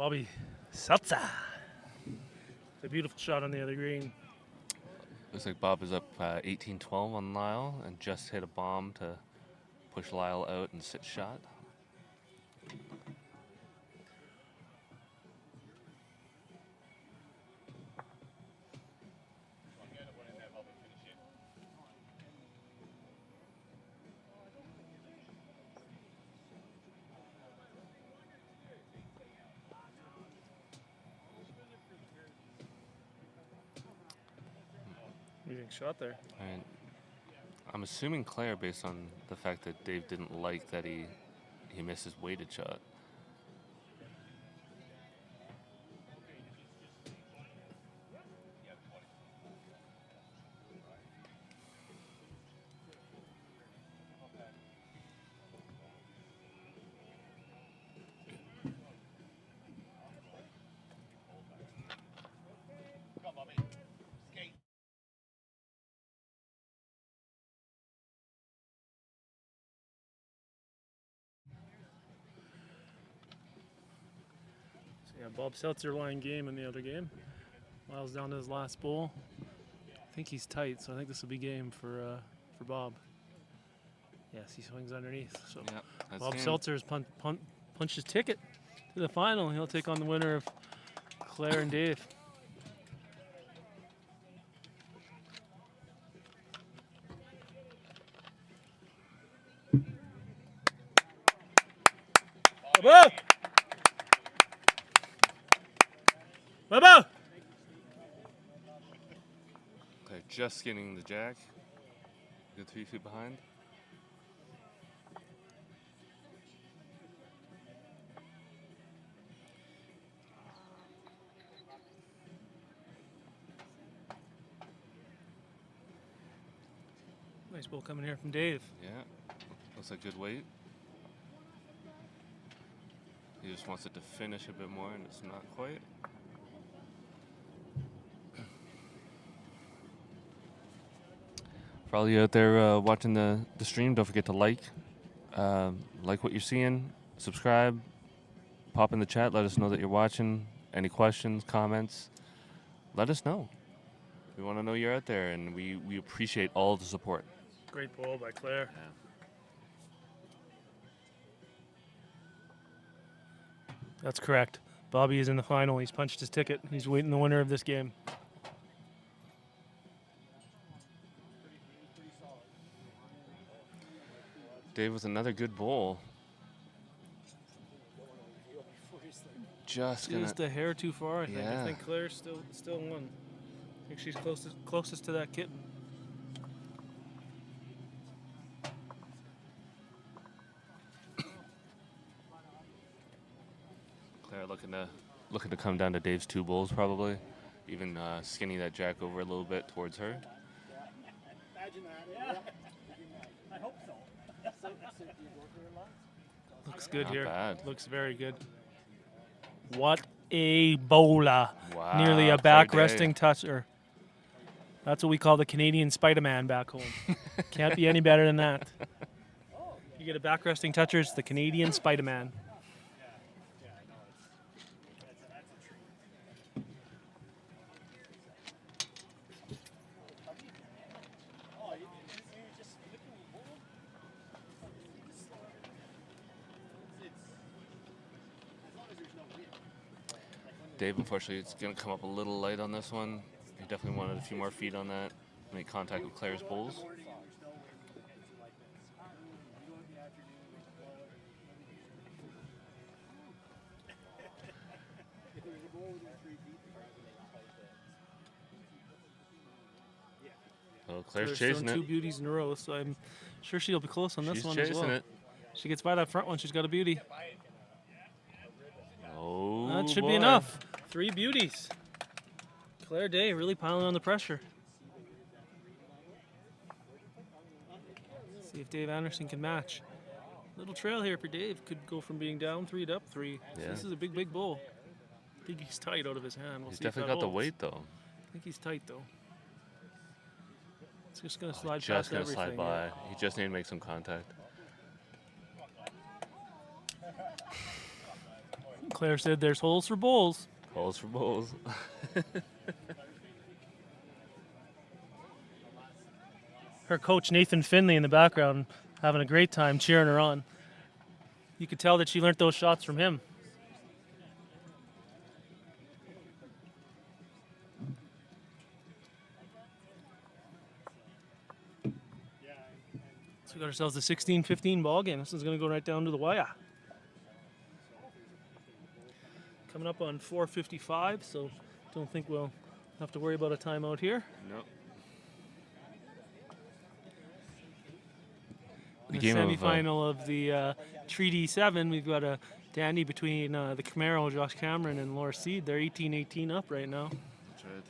Bobby Seltzer. A beautiful shot on the other green. Looks like Bob is up 18-12 on Lyle and just hit a bomb to push Lyle out and sit shot. Amazing shot there. And I'm assuming Claire, based on the fact that Dave didn't like that he missed his weighted shot. So yeah, Bob Seltzer line game in the other game. Lyle's down to his last bowl. I think he's tight, so I think this will be game for Bob. Yes, he swings underneath. So Yeah, that's Bob game. Seltzer has punched his ticket to the final. He'll take on the winner of Claire and Dave. Bobo! Bobo! Claire just skinning the jack. Good 3 feet behind. Nice ball coming here from Dave. Yeah, looks like good weight. He just wants it to finish a bit more, and it's not quite. For all you out there watching the stream, don't forget to like what you're seeing, subscribe, pop in the chat, let us know that you're watching. Any questions, comments, let us know. We want to know you're out there, and we appreciate all the support. Great ball by Claire. That's correct. Bobby is in the final. He's punched his ticket. He's waiting the winner of this game. Dave with another good bowl. Just a hair too far, I think. Yeah. I think Claire's still won. I think she's closest to that kitten. Claire looking to come down to Dave's 2 bowls, probably. Even skinny that jack over a little bit towards her. Imagine that. I hope so. Looks good Not here. bad. Looks very good. What a bowler. Wow. Nearly a Claire back Day. resting toucher. That's what we call the Canadian Spider-Man back home. Can't be any better than that. You get a back resting toucher, it's the Canadian Spider-Man. Dave, unfortunately, it's going to come up a little light on this one. He definitely wanted a few more feet on that. Make contact with Claire's bowls. Oh, Claire's chasing thrown it. 2 beauties in a row, so I'm sure she'll be close on this She's one as chasing well. it. She gets by that front one, she's got a beauty. Oh, That should boy. be enough. 3 beauties. Claire Day really piling on the pressure. See if Dave Anderson can match. Little trail here for Dave. Could go from being down 3 to up 3. So Yeah. this is a big bowl. I think he's tight out of his hand. We'll He's see if definitely that got the holds. weight, though. I think he's tight though. It's just gonna Oh, slide just past going to everything. slide by. yeah. He just need to make some contact. Claire said there's holes for bowls. Calls for bowls. Her coach, Nathan Finley, in the background, having a great time cheering her on. You could tell that she learned those shots from him. So we got ourselves a 16-15 ball game. This is going to go right down to the wire. Coming up on 4:55, so don't think we'll have to worry about a timeout here. Nope. In the game of, semifinal of the Treaty 7, we've got a dandy between the Camaro, Josh Cameron, and Laura Seed. They're 18-18 up right now. That's right.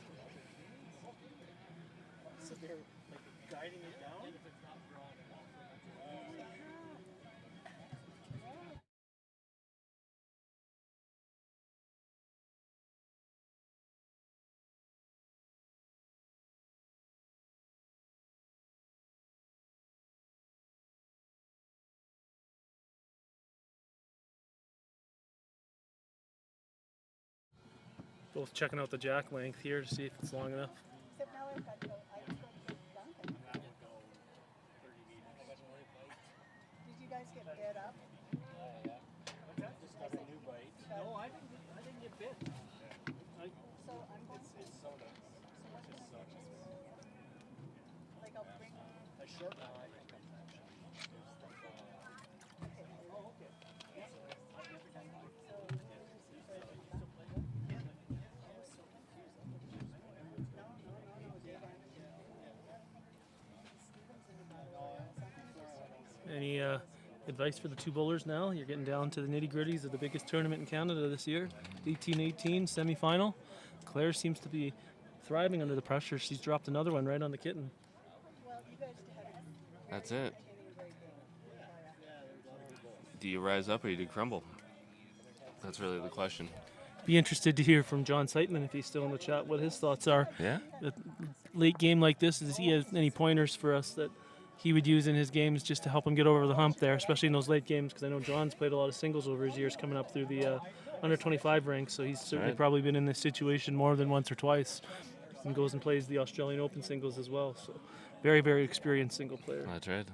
Both checking out the jack length here to see if it's long enough. Except now I've got to go. I just got to Duncan. Did you guys get bit up? No, I didn't get bit. So I'm going to. So what can I get this with? Like I'll bring. A short now, I think. Any advice for the two bowlers now? You're getting down to the nitty-gritties of the biggest tournament in Canada this year. 18-18 semifinal. Claire seems to be thriving under the pressure. She's dropped another one right on the kitten. Well, you guys had That's it. Do you rise up or do you crumble? That's really the question. Be interested to hear from John Seitman, if he's still in the chat, what his thoughts are. Yeah? A late game like this, does he have any pointers for us that he would use in his games just to help him get over the hump there, especially in those late games? Because I know John's played a lot of singles over his years coming up through the under 25 ranks, so he's certainly Right. probably been in this situation more than once or twice, and goes and plays the Australian Open singles as well. So very, very experienced single player. That's right.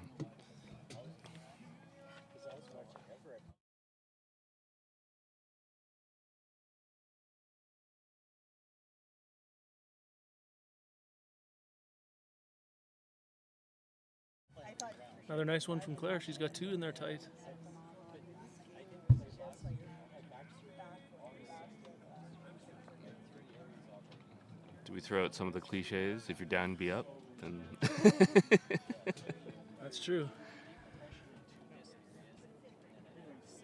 Another nice one from Claire. She's got two in there tight. Do we throw out some of the cliches? If you're down, be up. Then That's true.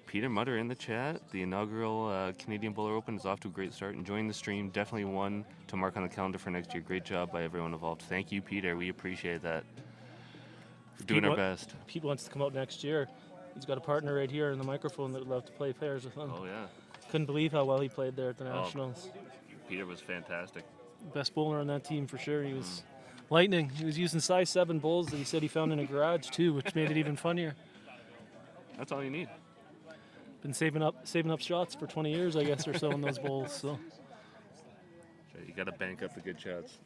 Peter Mutter in the chat. The inaugural Canadian Bowler Open is off to a great start. Enjoying the stream. Definitely one to mark on the calendar for next year. Great job by everyone involved. Thank you, Peter. We appreciate that. We're doing Pete, our best. Pete wants to come out next year. He's got a partner right here in the microphone that would love to play pairs with him. Oh, yeah. Couldn't believe how well he played there at the Nationals. Peter was fantastic. Best bowler on that team for sure. He was lightning. He was using size 7 bowls that he said he found in a garage too, which made it even funnier. That's all you need. Been saving up shots for 20 years, I guess, or so in those bowls. So You got to bank up the good shots.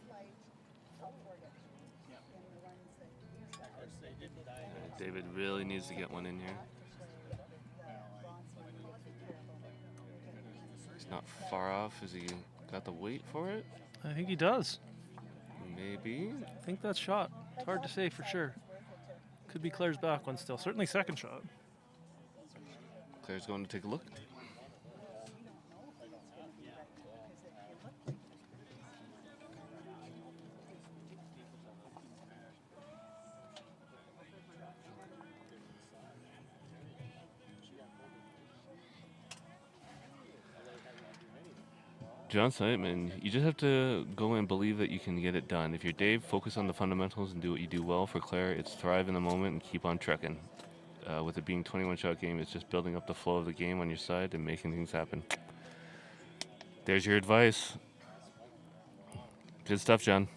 David really needs to get one in here. He's not far off. Has he got the weight for it? I think he does. Maybe. I think that's shot. It's hard to say for sure. Could be Claire's back one still. Certainly second shot. Claire's going to take a look. John Seitman, you just have to go and believe that you can get it done. If you're Dave, focus on the fundamentals and do what you do well. For Claire, it's thrive in the moment and keep on trucking. With it being 21-shot game, it's just building up the flow of the game on your side and making things happen. There's your advice. Good stuff, John.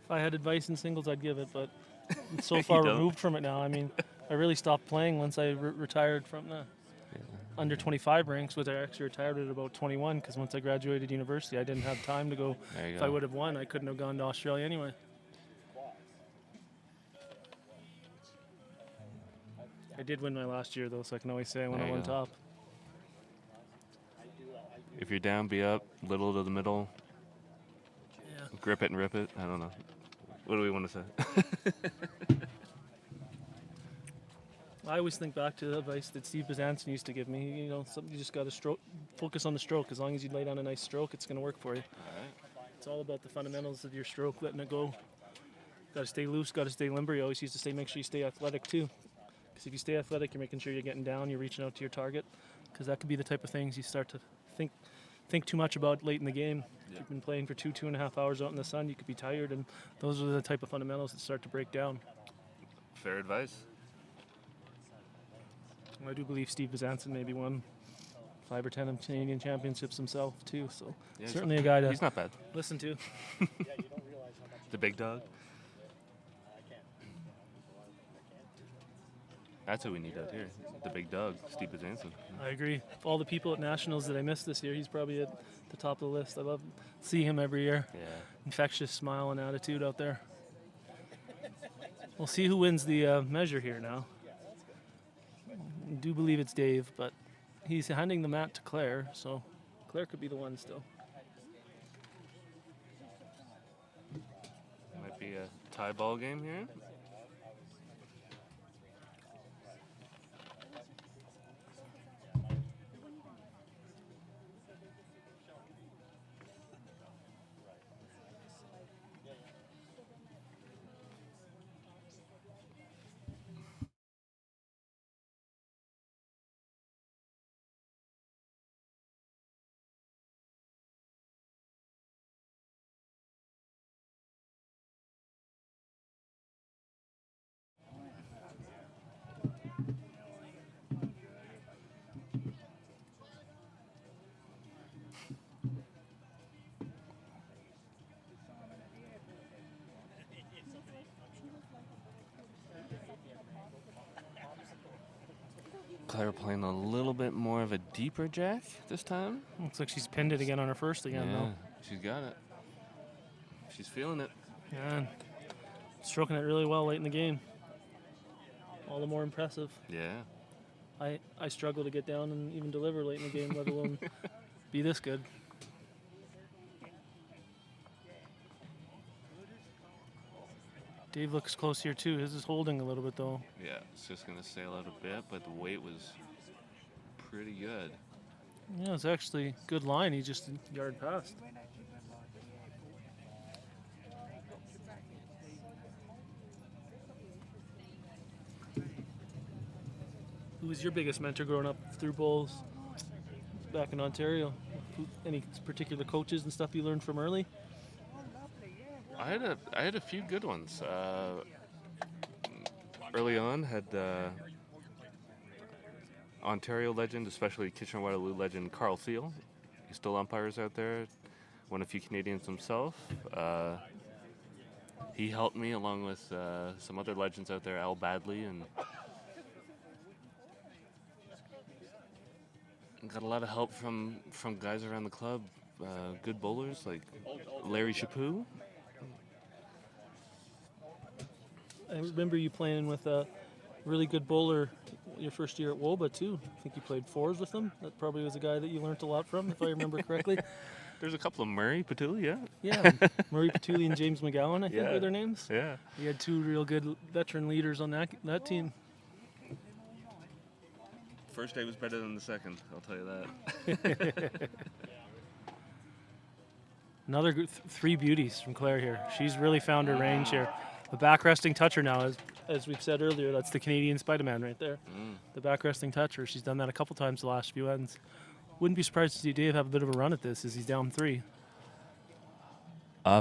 If I had advice in singles, I'd give it, but I'm so far don't. removed from it now. I mean, I really stopped playing once I retired from that. under 25 ranks, which I actually retired at about 21 because once I graduated university, I didn't have time to go. There you If go. I would have won, I couldn't have gone to Australia anyway. I did win my last year, though, so I can always say I went There on you one go. top. If you're down, be up. Little to the middle. Yeah. Grip it and rip it. I don't know. What do we want to say? I always think back to the advice that Steve Bezanson used to give me. You know, you just got to focus on the stroke. As long as you lay down a nice stroke, it's going to work for you. All right. It's all about the fundamentals of your stroke, letting it go. Got to stay loose, got to stay limber. You always used to say make sure you stay athletic too. Because if you stay athletic, you're making sure you're getting down, you're reaching out to your target. Because that could be the type of things you start to think too much about late in the game. If you've been playing for 2.5 hours out in the sun, you could be tired, and those are the type of fundamentals that start to break down. Fair advice. I do believe Steve Bezanson maybe won 5 or 10 of Canadian championships himself too. So Yeah, certainly a guy to He's not bad. listen to. The big dog. That's who we need out here. The big dog, Steve Bezanson. I agree. Of all the people at Nationals that I missed this year, he's probably at the top of the list. I love seeing him every year. Yeah. Infectious smile and attitude out there. We'll see who wins the measure here now. I do believe it's Dave, but he's handing the mat to Claire, so Claire could be the one still. Might be a tie ball game here. Claire playing a little bit more of a deeper jack this time. Looks like she's pinned it again on her first again, Yeah, though. she's got it. She's feeling it. Yeah, and stroking it really well late in the game. All the more impressive. Yeah. I struggle to get down and even deliver late in the game, let alone be this good. Dave looks close here too. His is holding a little bit though. Yeah, it's just going to sail out a bit, but the weight was pretty good. Yeah, it's actually a good line. He just a yard past. Who was your biggest mentor growing up through bowls back in Ontario? Any particular coaches and stuff you learned from early? I had a few good ones. Early on, had Ontario legend, especially Kitchener-Waterloo legend Carl Thiel. He's still umpires out there. Won a few Canadians himself. He helped me along with some other legends out there, Al Badley, and got a lot of help from guys around the club. Good bowlers like Larry Chaput. I remember you playing with a really good bowler your first year at WOBA too. I think you played fours with him. That probably was a guy that you learned a lot from, if I remember correctly. There's a couple of Murray Patulli, yeah. Yeah, Murray Patulli and James McGowan, I think Yeah. were their names. Yeah. You had two real good veteran leaders on that team. First day was better than the second, I'll tell you that. Another three beauties from Claire here. She's really found her range here. The back resting toucher now, as we've said earlier, that's the Canadian Spider-Man right there. The back resting toucher. She's done that a couple times the last few ends. Wouldn't be surprised to see Dave have a bit of a run at this as he's down 3.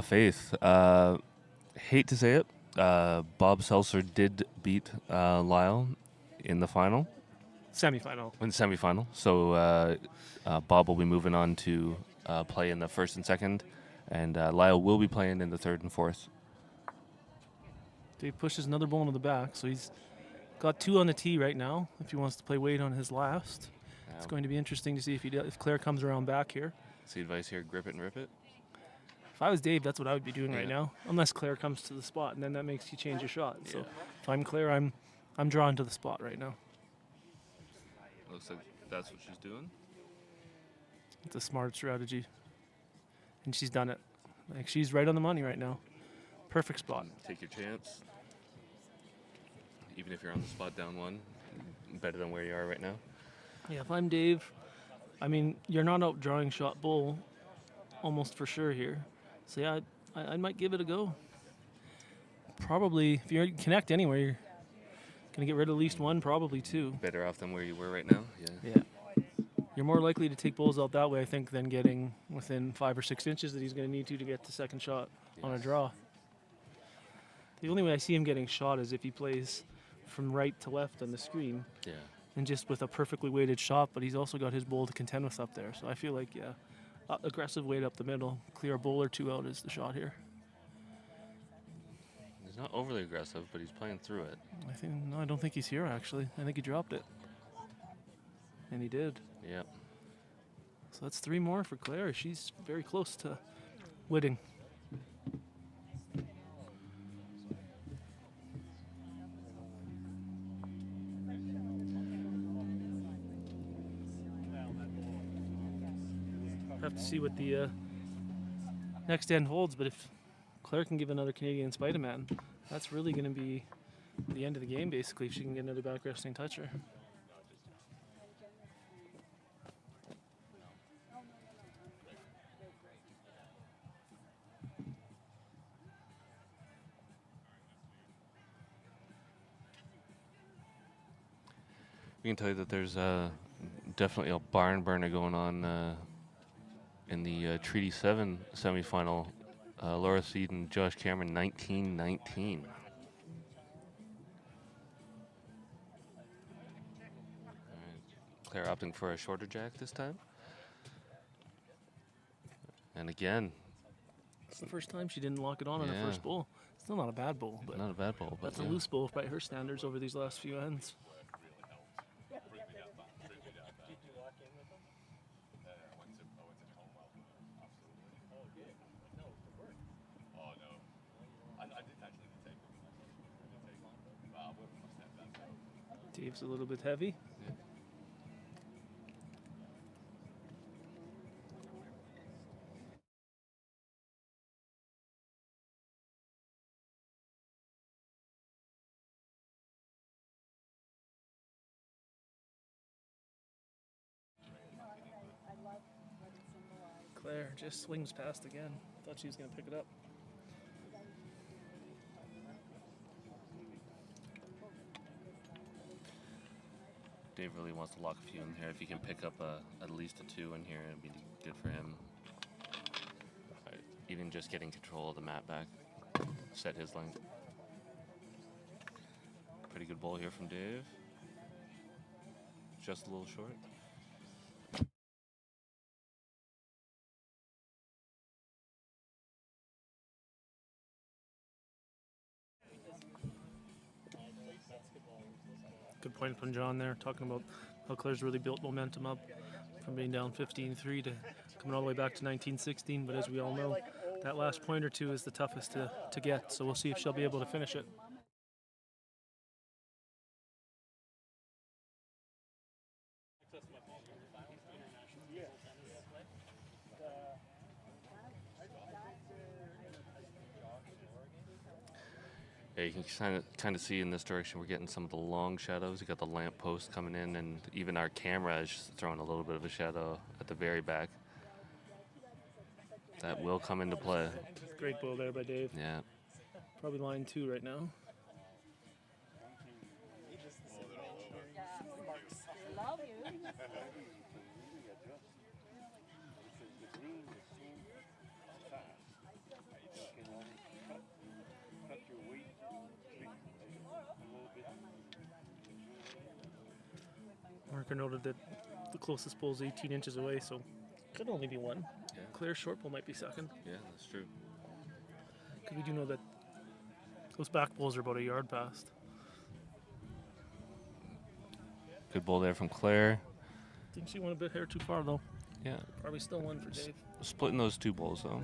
Faith. Hate to say it, Bob Seltzer did beat Lyle in the final, Semifinal. in the semifinal. So Bob will be moving on to play in the first and second, and Lyle will be playing in the third and fourth. Dave pushes another ball into the back, so he's got 2 on the tee right now if he wants to play weight on his last. It's going to be interesting to see if Claire comes around back here. See advice here: grip it and rip it. If I was Dave, that's what I would be doing right Yeah. now, unless Claire comes to the spot, and then that makes you change your shot. So Yeah. if I'm Claire, I'm drawn to the spot right now. Looks like that's what she's doing. It's a smart strategy, and she's done it. Like, she's right on the money right now. Perfect spot. Take your chance. Even if you're on the spot down one, better than where you are right now. Yeah, if I'm Dave, I mean, you're not out drawing shot bull almost for sure here. So yeah, I might give it a go. Probably, if you connect anywhere, you're going to get rid of at least one, probably two. Better off than where you were right now. Yeah. Yeah. You're more likely to take bulls out that way, I think, than getting within 5 or 6 inches that he's going to need to get the second shot on a Yes. draw. The only way I see him getting shot is if he plays from right to left on the screen Yeah. and just with a perfectly weighted shot, but he's also got his bull to contend with up there. So I feel like, yeah, aggressive weight up the middle, clear a bull or two out is the shot here. He's not overly aggressive, but he's playing through it. I don't think he's here, actually. I think he dropped it. And he did. Yep. So that's 3 more for Claire. She's very close to winning. Have to see what the next end holds, but if Claire can give another Canadian Spider-Man, that's really going to be the end of the game, basically, if she can get another back resting toucher. We can tell you that there's definitely a barn burner going on in the Treaty 7 semifinal. Laura Seed and Josh Cameron, 19-19. Claire opting for a shorter jack this time. And again, It's the first time she didn't lock it on her Yeah. first bowl. Still not a bad bowl, but not a bad ball, but that's a yeah. loose bowl by her standards over these last few ends. Dave's a little bit heavy. Claire just swings past again. Thought she was going to pick it up. Dave really wants to lock a few in here. If he can pick up at least a 2 in here, it'd be good for him. Even just getting control of the mat back, set his length. Pretty good ball here from Dave. Just a little short. Good point from John there, talking about how Claire's really built momentum up from being down 15-3 to coming all the way back to 19-16. But as we all know, that last point or two is the toughest to get. So we'll see if she'll be able to finish it. Yeah, you can kind of see in this direction we're getting some of the long shadows. You got the lamp post coming in, and even our camera is throwing a little bit of a shadow at the very back. That will come into play. Great ball there by Dave. Yeah. Probably line 2 right now. Love you. Marker noted that the closest bull's 18 inches away, so could only be one. Yeah. Claire's short bull might be second. Yeah, that's true. Because we do know that those back bulls are about a yard past. Good ball there from Claire. think she went a bit hair too far though. Yeah, Probably still one for Dave. splitting those two bowls though,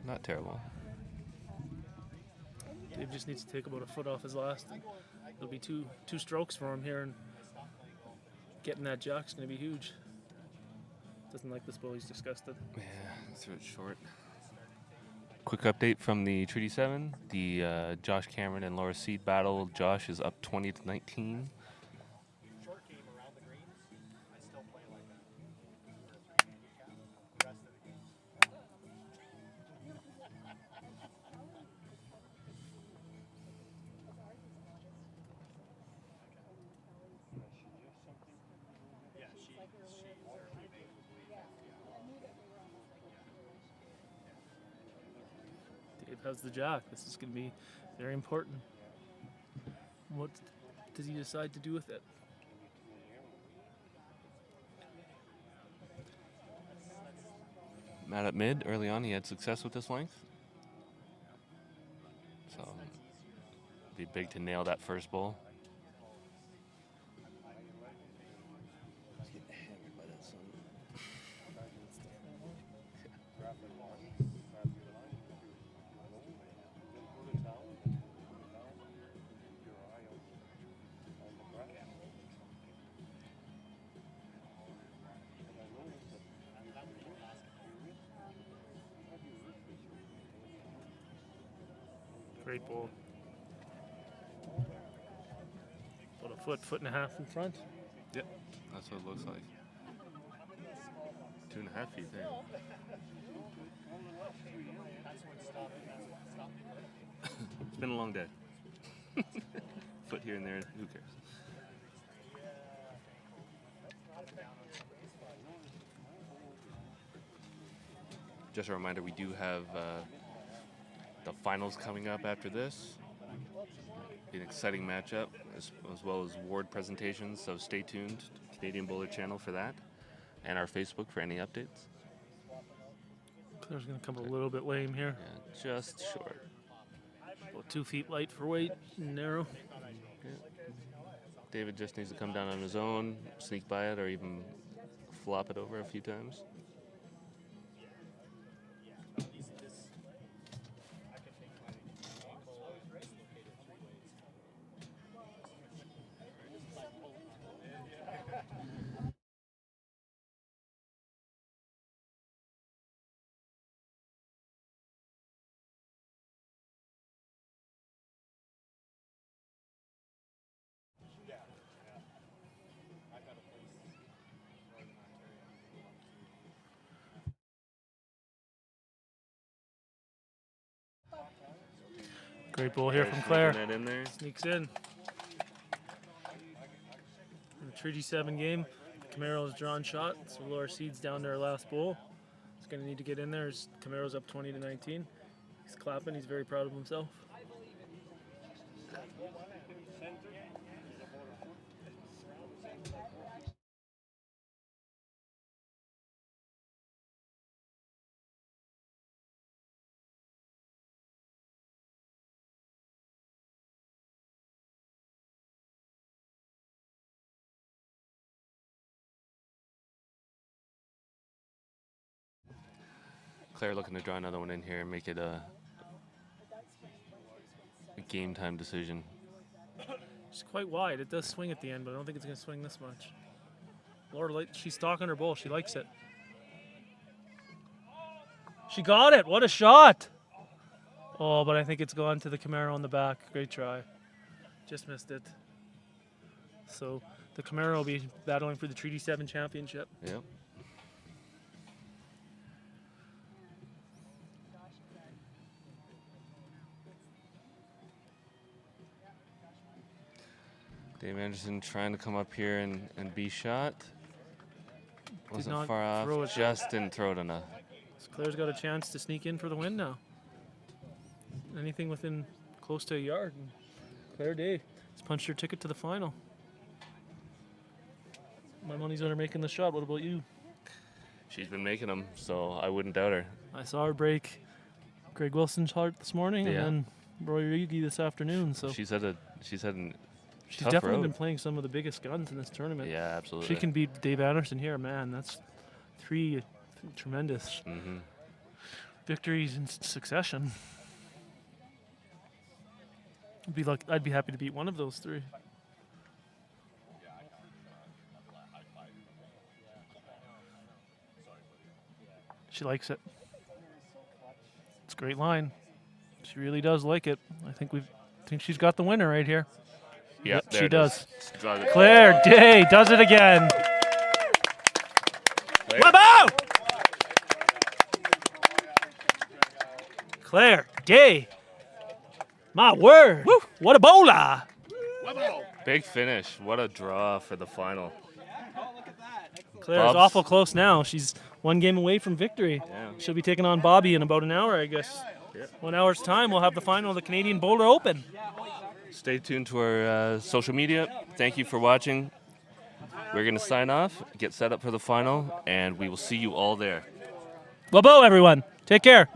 not terrible. Dave just needs to take about a foot off his last. It'll be two strokes for him here, and getting that jack's going to be huge. Doesn't like this bowl. He's disgusted. Yeah, threw it short. Quick update from the Treaty 7. The Josh Cameron and Laura Seed battle. Josh is up 20-19. Short game around the green. I still play like that. For 3 handicap. The rest of the game. Yeah, she's Dave has the jack. This is going to be very important. What does he decide to do with it? Matt at mid early on, he had success with this length. So, be big to nail that first bowl. Great bowl. About a foot and a half in front. Yep, that's what it looks like. 2.5 feet there. It's been a long day. Foot here and there, who cares? Just a reminder, we do have the finals coming up after this. Be an exciting matchup, as well as ward presentations, so stay tuned to Canadian Bowler channel for that, and our Facebook for any updates. Claire's going to come a little bit lame here. Yeah, just short. About 2 feet light for weight and narrow. David just needs to come down on his own, sneak by it, or even flop it over a few times. Great ball here from Sneaking Claire. that in there. Sneaks in. In the Treaty 7 game, Camaro's drawn shot, so Laura Seed's down to her last bowl. He's going to need to get in there. Camaro's up 20-19. He's clapping. He's very proud of himself. Claire looking to draw another one in here and make it a game time decision. She's quite wide. It does swing at the end, but I don't think it's going to swing this much. Laura, she's stalking her bowl. She likes it. She got it. What a shot. Oh, but I think it's gone to the Camaro on the back. Great try. Just missed it. So the Camaro will be battling for the Treaty 7 championship. Yep. Dave Anderson trying to come up here and be shot. Wasn't not far throw off, it. just didn't throw it enough. So Claire's got a chance to sneak in for the win now. Anything within close to a yard. And Claire Day has punched her ticket to the final. My money's on her making the shot. What about you? She's been making them, so I wouldn't doubt her. I saw her break Greg Wilson's heart this morning, Yeah. and then Roy Reigi this afternoon. So She's had She's Tough definitely road. been playing some of the biggest guns in this tournament. Yeah, absolutely. She can beat Dave Anderson here, man. That's three tremendous Mm-hmm. victories in succession. I'd be happy to beat one of those three. She likes it. It's a great line. She really does like it. I think she's got the winner right here. Yep, there she it does. is. Draw the- Claire Day does it again. Claire. Wabo! Claire Day. My word. Woo. What a bowler. Big finish. What a draw for the final. Claire's Bob's- awful close now. She's one game away from victory. Yeah. She'll be taking on Bobby in about an hour, I guess. Yeah. 1 hour's time, we'll have the final of the Canadian Boulder Open. Stay tuned to our social media. Thank you for watching. We're going to sign off, get set up for the final, and we will see you all there. Wabo, everyone. Take care.